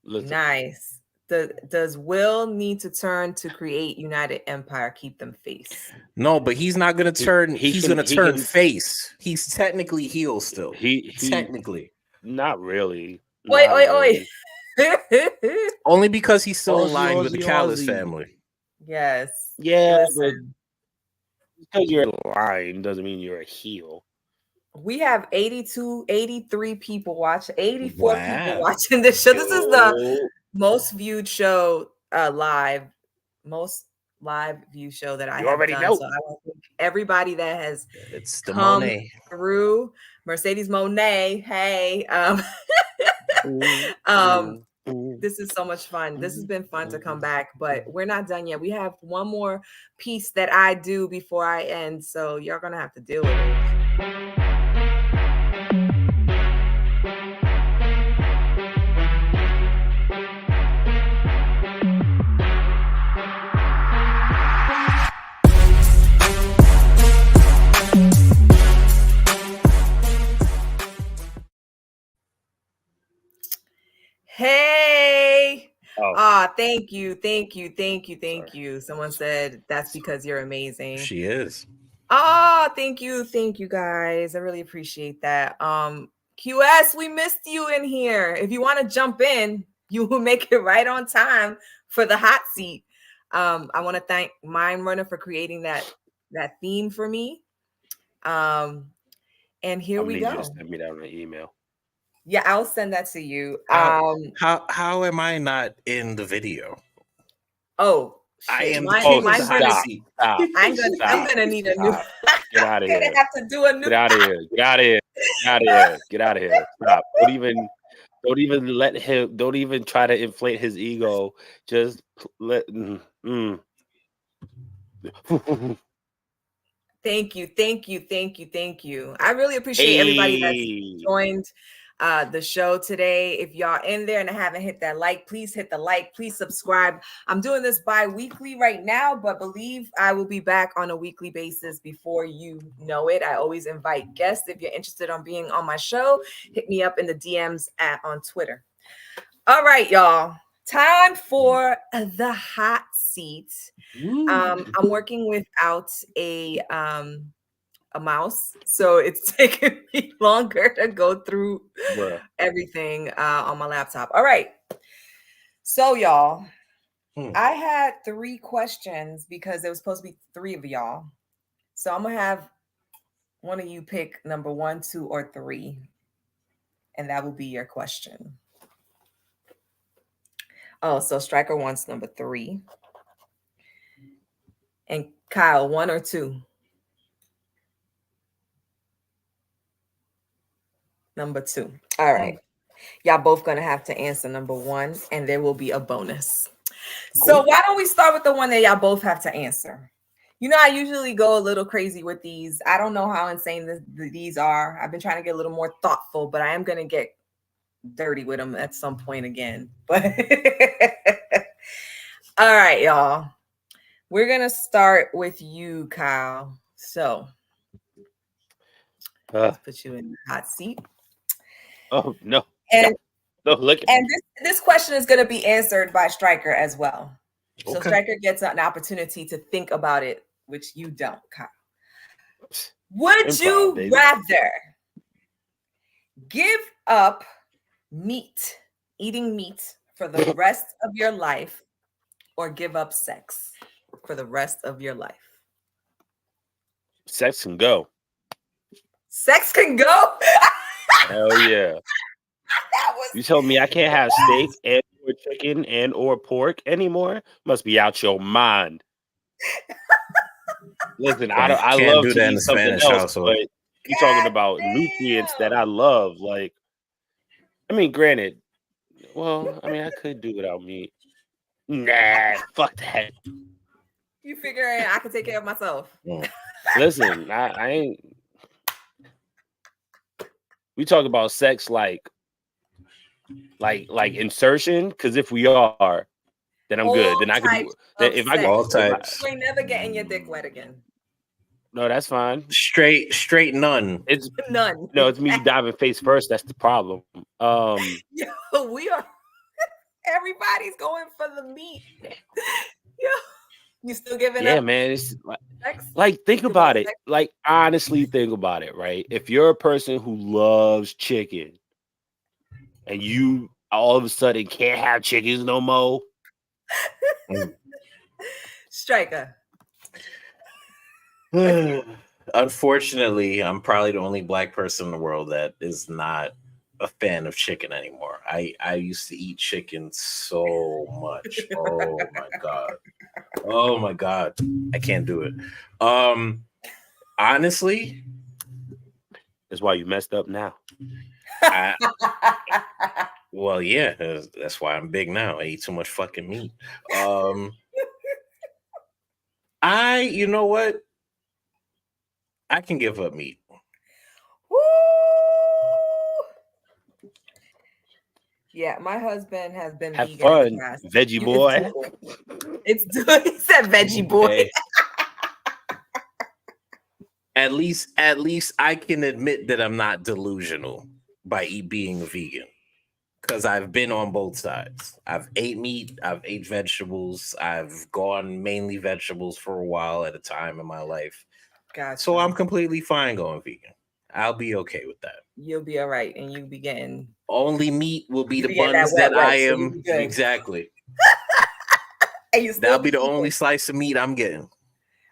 Nice. Does Will need to turn to create United Empire, keep them face? No, but he's not going to turn. He's going to turn face. He's technically heel still. He technically. Not really. Oi. Only because he's still aligned with the Callis family. Yes. Yeah, but because you're aligned doesn't mean you're a heel. We have 83 people watching, 84 people Wow. watching this show. This is the Yo, most viewed show most live view show that I You have already done. know. So I want to thank everybody that has It's the come Mone. through. Mercedes Monet, hey. This is so much fun. This has been fun to come back, but we're not done yet. We have one more piece that I do before I end, so you're gonna have to deal with it. Hey. Thank you. Someone said that's because you're amazing. She is. Thank you guys. I really appreciate that. QS, we missed you in here. If you want to jump in, you will make it right on time for the hot seat. I want to thank Mind Runner for creating that theme for me. And here we go. You just send me that on an email. Yeah, I'll send that to you. How am I not in the video? Oh, shit. I am Stop. I'm gonna need a new. Get out of I'm here. gonna have to do a new. Get out of here. Get out of here. Get out of here. Get out of here. Stop. Don't even let him. Don't even try to inflate his ego. Just let. Thank you. I really appreciate everybody that's joined the show today. If y'all in there and haven't hit that like, please hit the like. Please subscribe. I'm doing this bi-weekly right now, but believe I will be back on a weekly basis before you know it. I always invite guests. If you're interested on being on my show, hit me up in the DMs on Twitter. All right, y'all. Time for the hot seat. I'm working without a mouse, so it's taking me longer to go through everything on my laptop. All right, so y'all, I had 3 questions because there was supposed to be 3 of y'all, so I'm gonna have one of you pick number 1, 2, or 3, and that will be your question. Oh, so Stryker wants number 3. And Kyle, 1 or 2? Number 2. All right. Y'all both gonna have to answer number 1, and there will be a bonus. Cool. So why don't we start with the one that y'all both have to answer? You know, I usually go a little crazy with these. I don't know how insane these are. I've been trying to get a little more thoughtful, but I am gonna get dirty with them at some point again. But all right, y'all. We're going to start with you, Kyle. So let's put you in the hot seat. Oh, no. And, no, look. And this question is going to be answered by Stryker as well. Okay. So Stryker gets an opportunity to think about it, which you don't, Kyle. Would you rather give up eating meat for the rest of your life, or give up sex for the rest of your life? Sex can go. Sex can go? Hell yeah. You tell me I can't have steak and or chicken and or pork anymore? Must be out your mind. Listen, I love to eat something else, but you're talking about nutrients that I love. Like, I mean, granted, well, I mean, I could do without meat. Nah, fuck that. You figuring I can take care of myself? Listen, I ain't. We talk about sex like insertion, because if we are, then I'm good. Then I can. If I all types, you ain't never getting your dick wet again. No, that's fine. Straight none. It's none. No, it's me diving face first. That's the problem. Yo, we are. Everybody's going for the meat. Yo, you still giving up? Yeah, man. It's like think about it. Like, honestly, think about it, right? If you're a person who loves chicken and you all of a sudden can't have chickens no more. Stryker. Unfortunately, I'm probably the only black person in the world that is not a fan of chicken anymore. I used to eat chicken so much. Oh my god. Oh my god. I can't do it. Honestly, That's why you messed up now. I, well, yeah, that's why I'm big now. I eat too much fucking meat. You know what? I can give up meat. Woo! Yeah, my husband has been Have vegan in fun, the past. veggie boy. It's he said veggie boy. Hey. At least I can admit that I'm not delusional by being a vegan. Because I've been on both sides. I've ate meat, I've ate vegetables, I've gone mainly vegetables for a while at a time in my life. Gotcha. So I'm completely fine going vegan. I'll be okay with that. You'll be all right, and you'll be getting only meat will be the getting buns that that wet, I so am you'll be good. exactly. And you still That'll be the eating. only slice of meat I'm getting.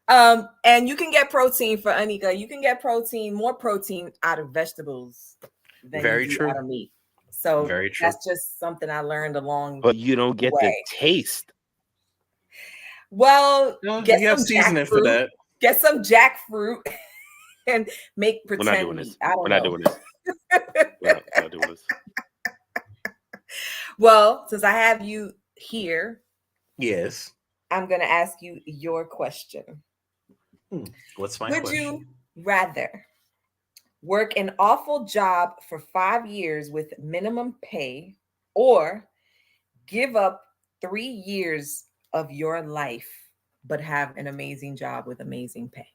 And you can get protein for Anika. You can get more protein out of vegetables than Very you do true. out of meat. So Very true. that's just something I learned along. But you don't get the taste. Well, get you have some seasoning jackfruit. for that. Get some jackfruit and make pretend We're not doing meat. this. I don't We're know. not doing this. We're not doing this. Well, since I have you here, yes, I'm going to ask you your question. What's my Would question? you rather work an awful job for 5 years with minimum pay or give up 3 years of your life but have an amazing job with amazing pay?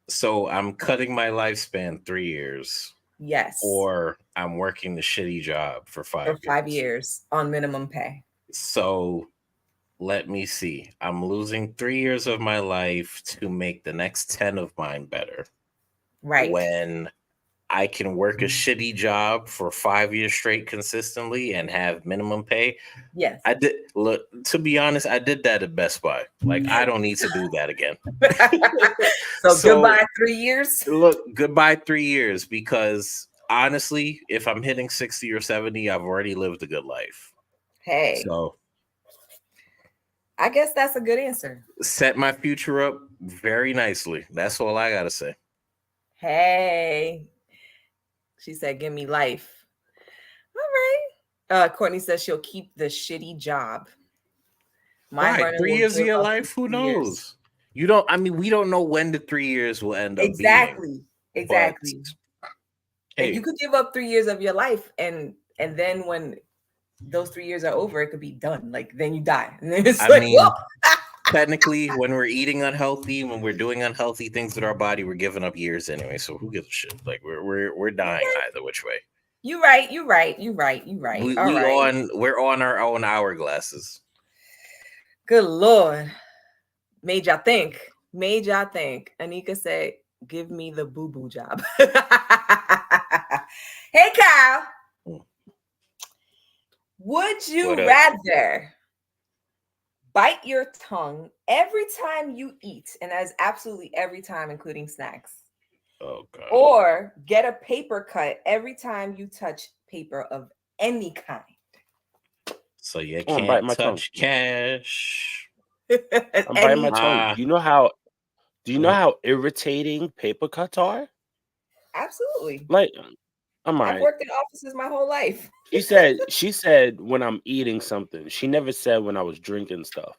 So I'm cutting my lifespan 3 years. Yes. Or I'm working the shitty job for 5 years. 5 years on minimum pay. So let me see. I'm losing 3 years of my life to make the next 10 of mine better. Right. When I can work a shitty job for 5 years straight consistently and have minimum pay. Yes. I did. Look, to be honest, I did that at Best Buy. Like, I don't need to do that again. So goodbye 3 years. Look, goodbye 3 years, because honestly, if I'm hitting 60 or 70, I've already lived a good life. Hey. So I guess that's a good answer. Set my future up very nicely. That's all I gotta say. Hey. She said, give me life. All right. Courtney says she'll keep the shitty job. Right. 3 years of your life, who knows? You don't, I mean, we don't know when the 3 years will end up being. Exactly. Hey, and you could give up 3 years of your life, and then when those 3 years are over, it could be done. Like, then you die. And then it's technically, when we're eating unhealthy, when we're doing unhealthy things with our body, we're giving up years anyway. So who gives a shit? Like, we're dying either which way. You're right. We're on our own hourglasses. Good Lord. Made y'all think. Anika said, give me the boo-boo job. Hey, Kyle. Would you rather bite your tongue every time you eat, and that is absolutely every time, including snacks? Oh, God. Or get a paper cut every time you touch paper of any kind? So you can't touch cash. I'm biting my tongue. Do you know how irritating paper cuts are? Absolutely. Like, I've worked in offices my whole life. She said when I'm eating something. She never said when I was drinking stuff.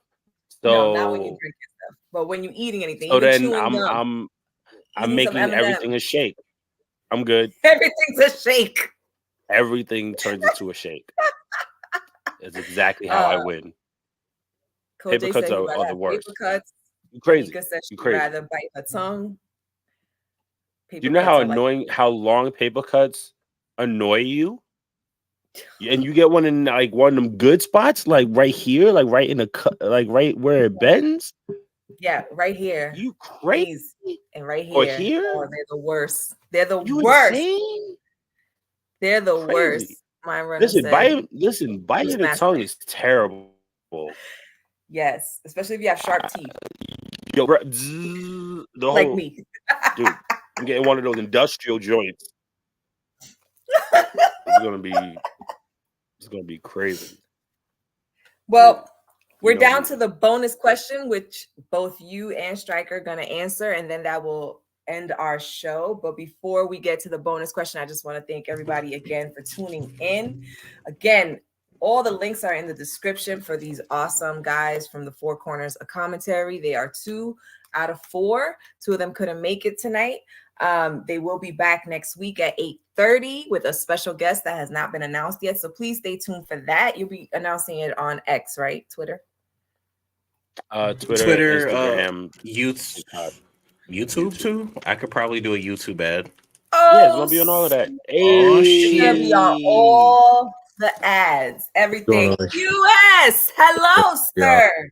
So no, not when you're drinking stuff, but when you're eating anything. So then I'm making everything a shake. I'm good. Everything's a shake. Everything turns into a shake. It's exactly how I win. Paper cuts are the worst. Paper cuts. You crazy. You crazy. Rather bite her tongue. Do you know how annoying, how long paper cuts annoy you? And you get one in like one of them good spots, like right here, like right in the cut, like right where it bends. Yeah, right here. You crazy? And right here. Or here? Oh, they're the worst. They're the you worst. Insane? They're the worst. My runner biting the tongue is terrible. Yes, especially if you have sharp teeth. Yo, The like whole me. dude, I'm getting one of those industrial joints. It's gonna be crazy. Well, You we're know down me. to the bonus question, which both you and Stryker are going to answer, and then that will end our show. But before we get to the bonus question, I just want to thank everybody again for tuning in. Again, all the links are in the description for these awesome guys from the Four Corners of Commentary. They are 2 out of 4. 2 of them couldn't make it tonight. They will be back next week at 8:30 with a special guest that has not been announced yet. So please stay tuned for that. You'll be announcing it on X, right? Twitter, Twitter, Instagram, YouTube too. I could probably do a YouTube ad. Yeah, it's gonna be on all of that. Oh, It's gonna be on Hey. all the ads, everything. US, hello, sir.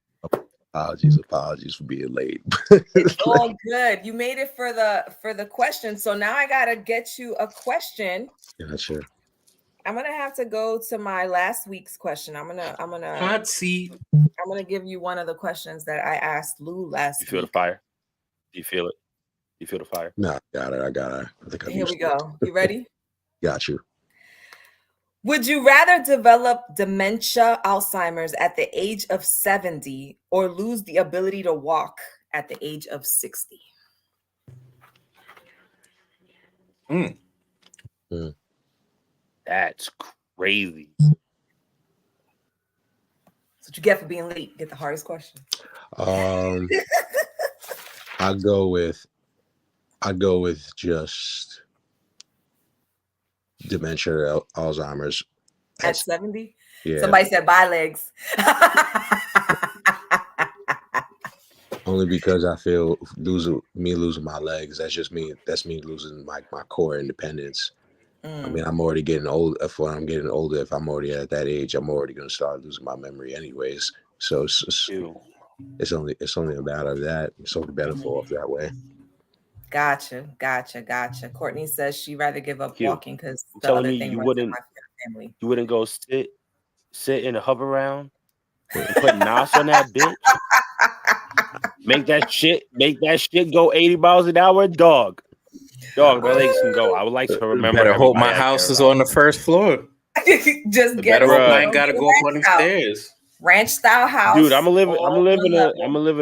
Apologies for being late. It's all good. You made it for the question. So now I gotta get you a question. Yeah, sure. I'm gonna have to go to my last week's question. I'm gonna Hot seat. I'm gonna give you one of the questions that I asked Lou last You feel week. the fire? You feel it? You feel the fire? No, I got it. I think Here we go. You ready? Got you. Would you rather develop dementia, Alzheimer's at the age of 70 or lose the ability to walk at the age of 60? That's crazy. That's what you get for being late. Get the hardest question. I go with just dementia, Alzheimer's At 70? Yeah. Somebody said bye legs. Only because I feel losing my legs. That's me losing my core independence. I mean, I'm already getting old. If I'm getting older, if I'm already at that age, I'm already going to start losing my memory anyways. So it's only a matter of that. It's only better for off that way. Gotcha. Courtney says she'd rather give up walking because the telling other me thing you runs in wouldn't my family. You wouldn't go sit in a hover round and put Nas on that bitch. Make that shit go 80 miles an hour, dog. My legs can go. I would like to remember. Better hope my house is on the first floor. Just It get better hope over I ain't gotta go up on the stairs. Ranch style house. Dude, I'm gonna live in an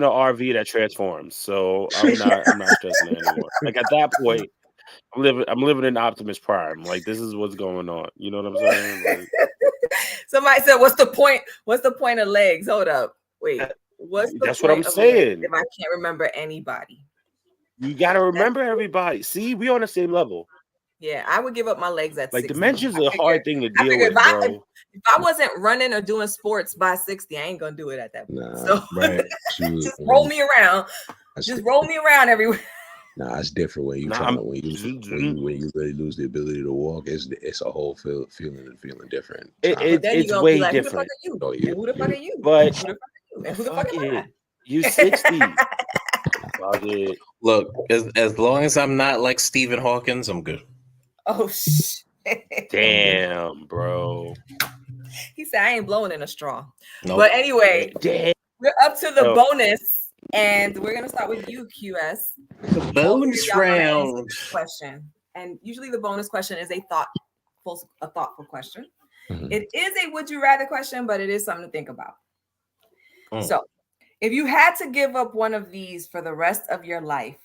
RV that transforms. So I'm not stressing it anymore. Like at that point, I'm living in Optimus Prime. Like this is what's going on. You know what I'm saying? Like, somebody said, "What's the point? What's the point of legs?" Hold up, wait. That's what I'm saying. If I can't remember anybody, you gotta remember everybody. See, we on the same level. Yeah, I would give up my legs at 60. Dementia is a hard thing to deal with, bro. If I wasn't running or doing sports by 60, I ain't gonna do it at that point. So just roll me around. Just roll me around everywhere. Nah, it's different when you when you really lose the ability to walk. It's a whole feeling different. It's way different. Who the fuck are you? But who the fuck are you? And who the fuck am I? You 60. Look, as long as I'm not like Stephen Hawkins, I'm good. Oh shit! Damn, bro. He said I ain't blowing in a straw. Nope. But anyway, we're up to the bonus, and we're gonna start with you, QS. The bonus round question, and usually the bonus question is a thoughtful question. Mm-hmm. It is a would you rather question, but it is something to think about. So, if you had to give up one of these for the rest of your life,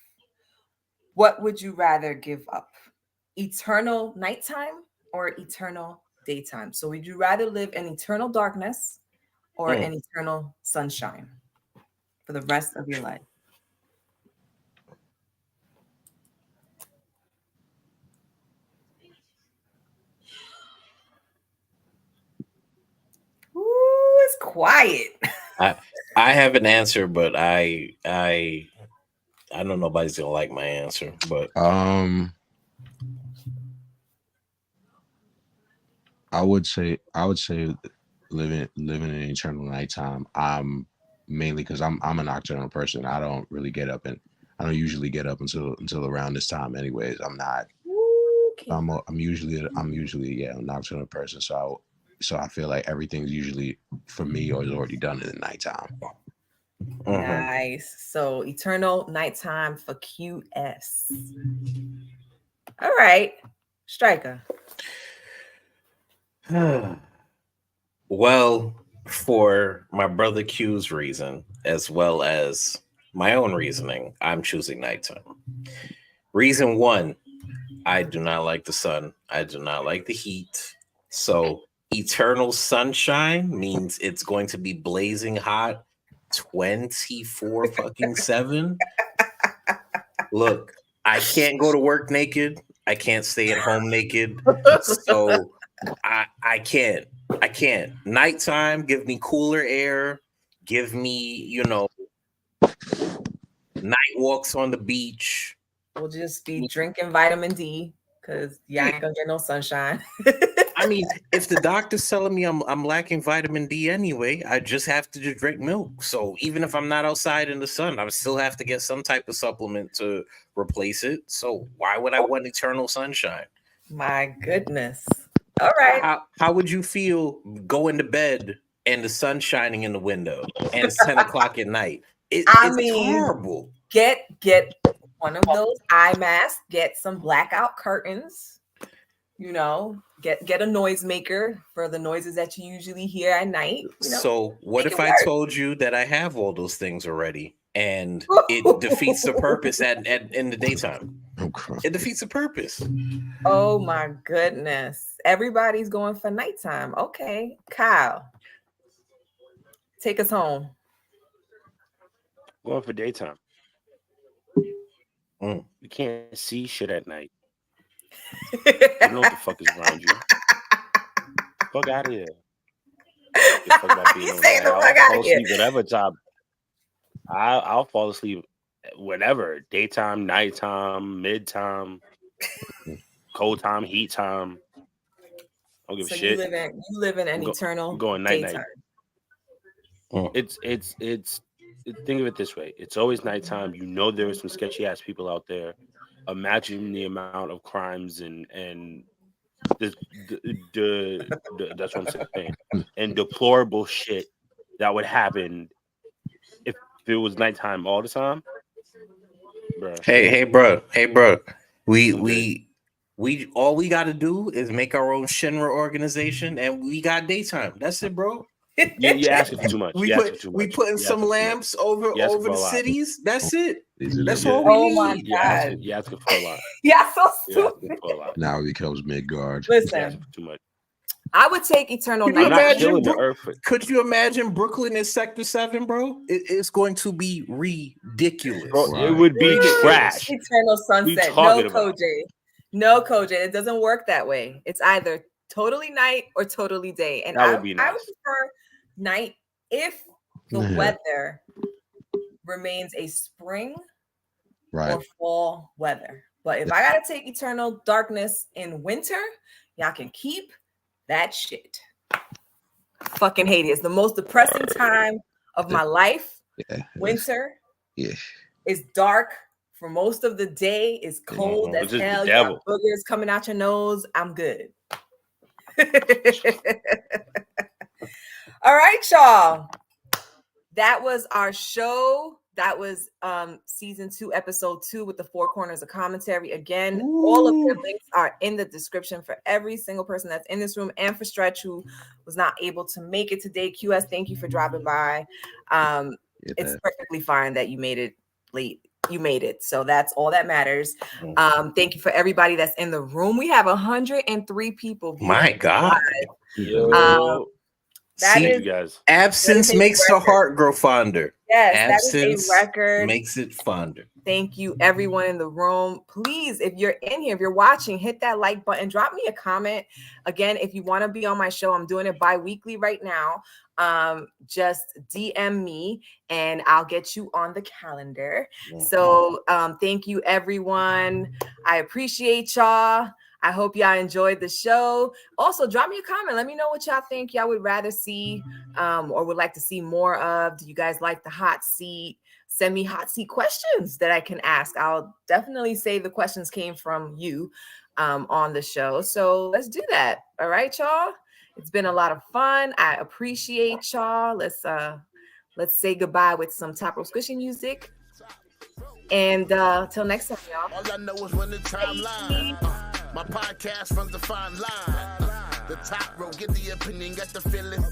what would you rather give up? Eternal nighttime or eternal daytime? So would you rather live in eternal darkness or in eternal sunshine for the rest of your life? Ooh, it's quiet. I have an answer, but I know nobody's gonna like my answer, but I would say living in eternal nighttime. Mainly because I'm a nocturnal person. I don't really get up usually get up until around this time. Anyways, I'm not. Okay. I'm usually a nocturnal person. So I feel like everything's usually for me or is already done in the nighttime. Nice. So eternal nighttime for QS. All right, Striker. Well, for my brother Q's reason, as well as my own reasoning, I'm choosing nighttime. Reason one, I do not like the sun. I do not like the heat. So eternal sunshine means it's going to be blazing hot 24 fucking 7. Look, I can't go to work naked. I can't stay at home naked. So I can't. I can't. Nighttime, give me cooler air. Give me, night walks on the beach. We'll just be drinking vitamin D because y'all ain't gonna get no sunshine. I mean, if the doctor's telling me I'm lacking vitamin D anyway, I just have to just drink milk. So even if I'm not outside in the sun, I would still have to get some type of supplement to replace it. So why would I want eternal sunshine? My goodness. All right. How would you feel going to bed and the sun shining in the window and it's 10 o'clock at night? It's horrible. Get one of those eye masks, get some blackout curtains, get a noisemaker for the noises that you usually hear at night. So what if I told you that I have all those things already and it defeats the purpose in the daytime? It defeats the purpose. Oh my goodness. Everybody's going for nighttime. Okay. Kyle, take us home. Going for daytime. You can't see shit at night. You don't know what the fuck is around you. Fuck out of here. The fuck about being I'll fall asleep whatever time. I'll fall asleep whenever. Daytime, nighttime, mid-time, cold time, heat time. I don't give a shit. You live in an eternal going night. It's think of it this way. It's always nighttime. You know there are some sketchy ass people out there. Imagine the amount of crimes and that's what I'm saying. And deplorable shit that would happen if it was nighttime all the time. Bruh. Hey, bro. We all we got to do is make our own Shinra organization, and we got daytime. That's it, bro. You asking for too much. We putting some lamps over the cities. That's it. That's all we need. Oh my god! You asking for a lot. Yeah, so stupid. Now it becomes Midgard. Listen, too much. I would take eternal night. Could you imagine Brooklyn in Sector 7, bro? It's going to be ridiculous. Bro, right. It would be trash. Eternal sunset. No, Koj. It doesn't work that way. It's either totally night or totally day. And I would prefer night if the weather remains a spring or fall weather. But if I gotta take eternal darkness in winter, y'all can keep that shit. Fucking hate it. It's the most depressing time of my life. Winter is dark for most of the day. It's cold as hell. You got boogers coming out your nose. I'm good. All right, y'all. That was our show. That was season 2, episode 2 with the 4 corners of commentary. Again, all of the links are in the description for every single person that's in this room and for Stretch, who was not able to make it today. QS, thank you for dropping by. It's perfectly fine that you made it late. You made it. So that's all that matters. Thank you for everybody that's in the room. We have 103 people. My God. You guys. Absence makes the heart grow fonder. Yes, that is a record. Makes it fonder. Thank you, everyone in the room. Please, if you're in here, if you're watching, hit that like button. Drop me a comment. Again, if you want to be on my show, I'm doing it bi-weekly right now. Just DM me and I'll get you on the calendar. So thank you, everyone. I appreciate y'all. I hope y'all enjoyed the show. Also, drop me a comment. Let me know what y'all think y'all would rather see or would like to see more of. Do you guys like the hot seat? Send me hot seat questions that I can ask. I'll definitely say the questions came from you on the show. So let's do that. All right, y'all. It's been a lot of fun. I appreciate y'all. Let's let's say goodbye with some Top Row Squishy music. And till next time, y'all. All I know is when the timeline. My podcast from the fine line. The Top Row, get the opinion, get the feeling.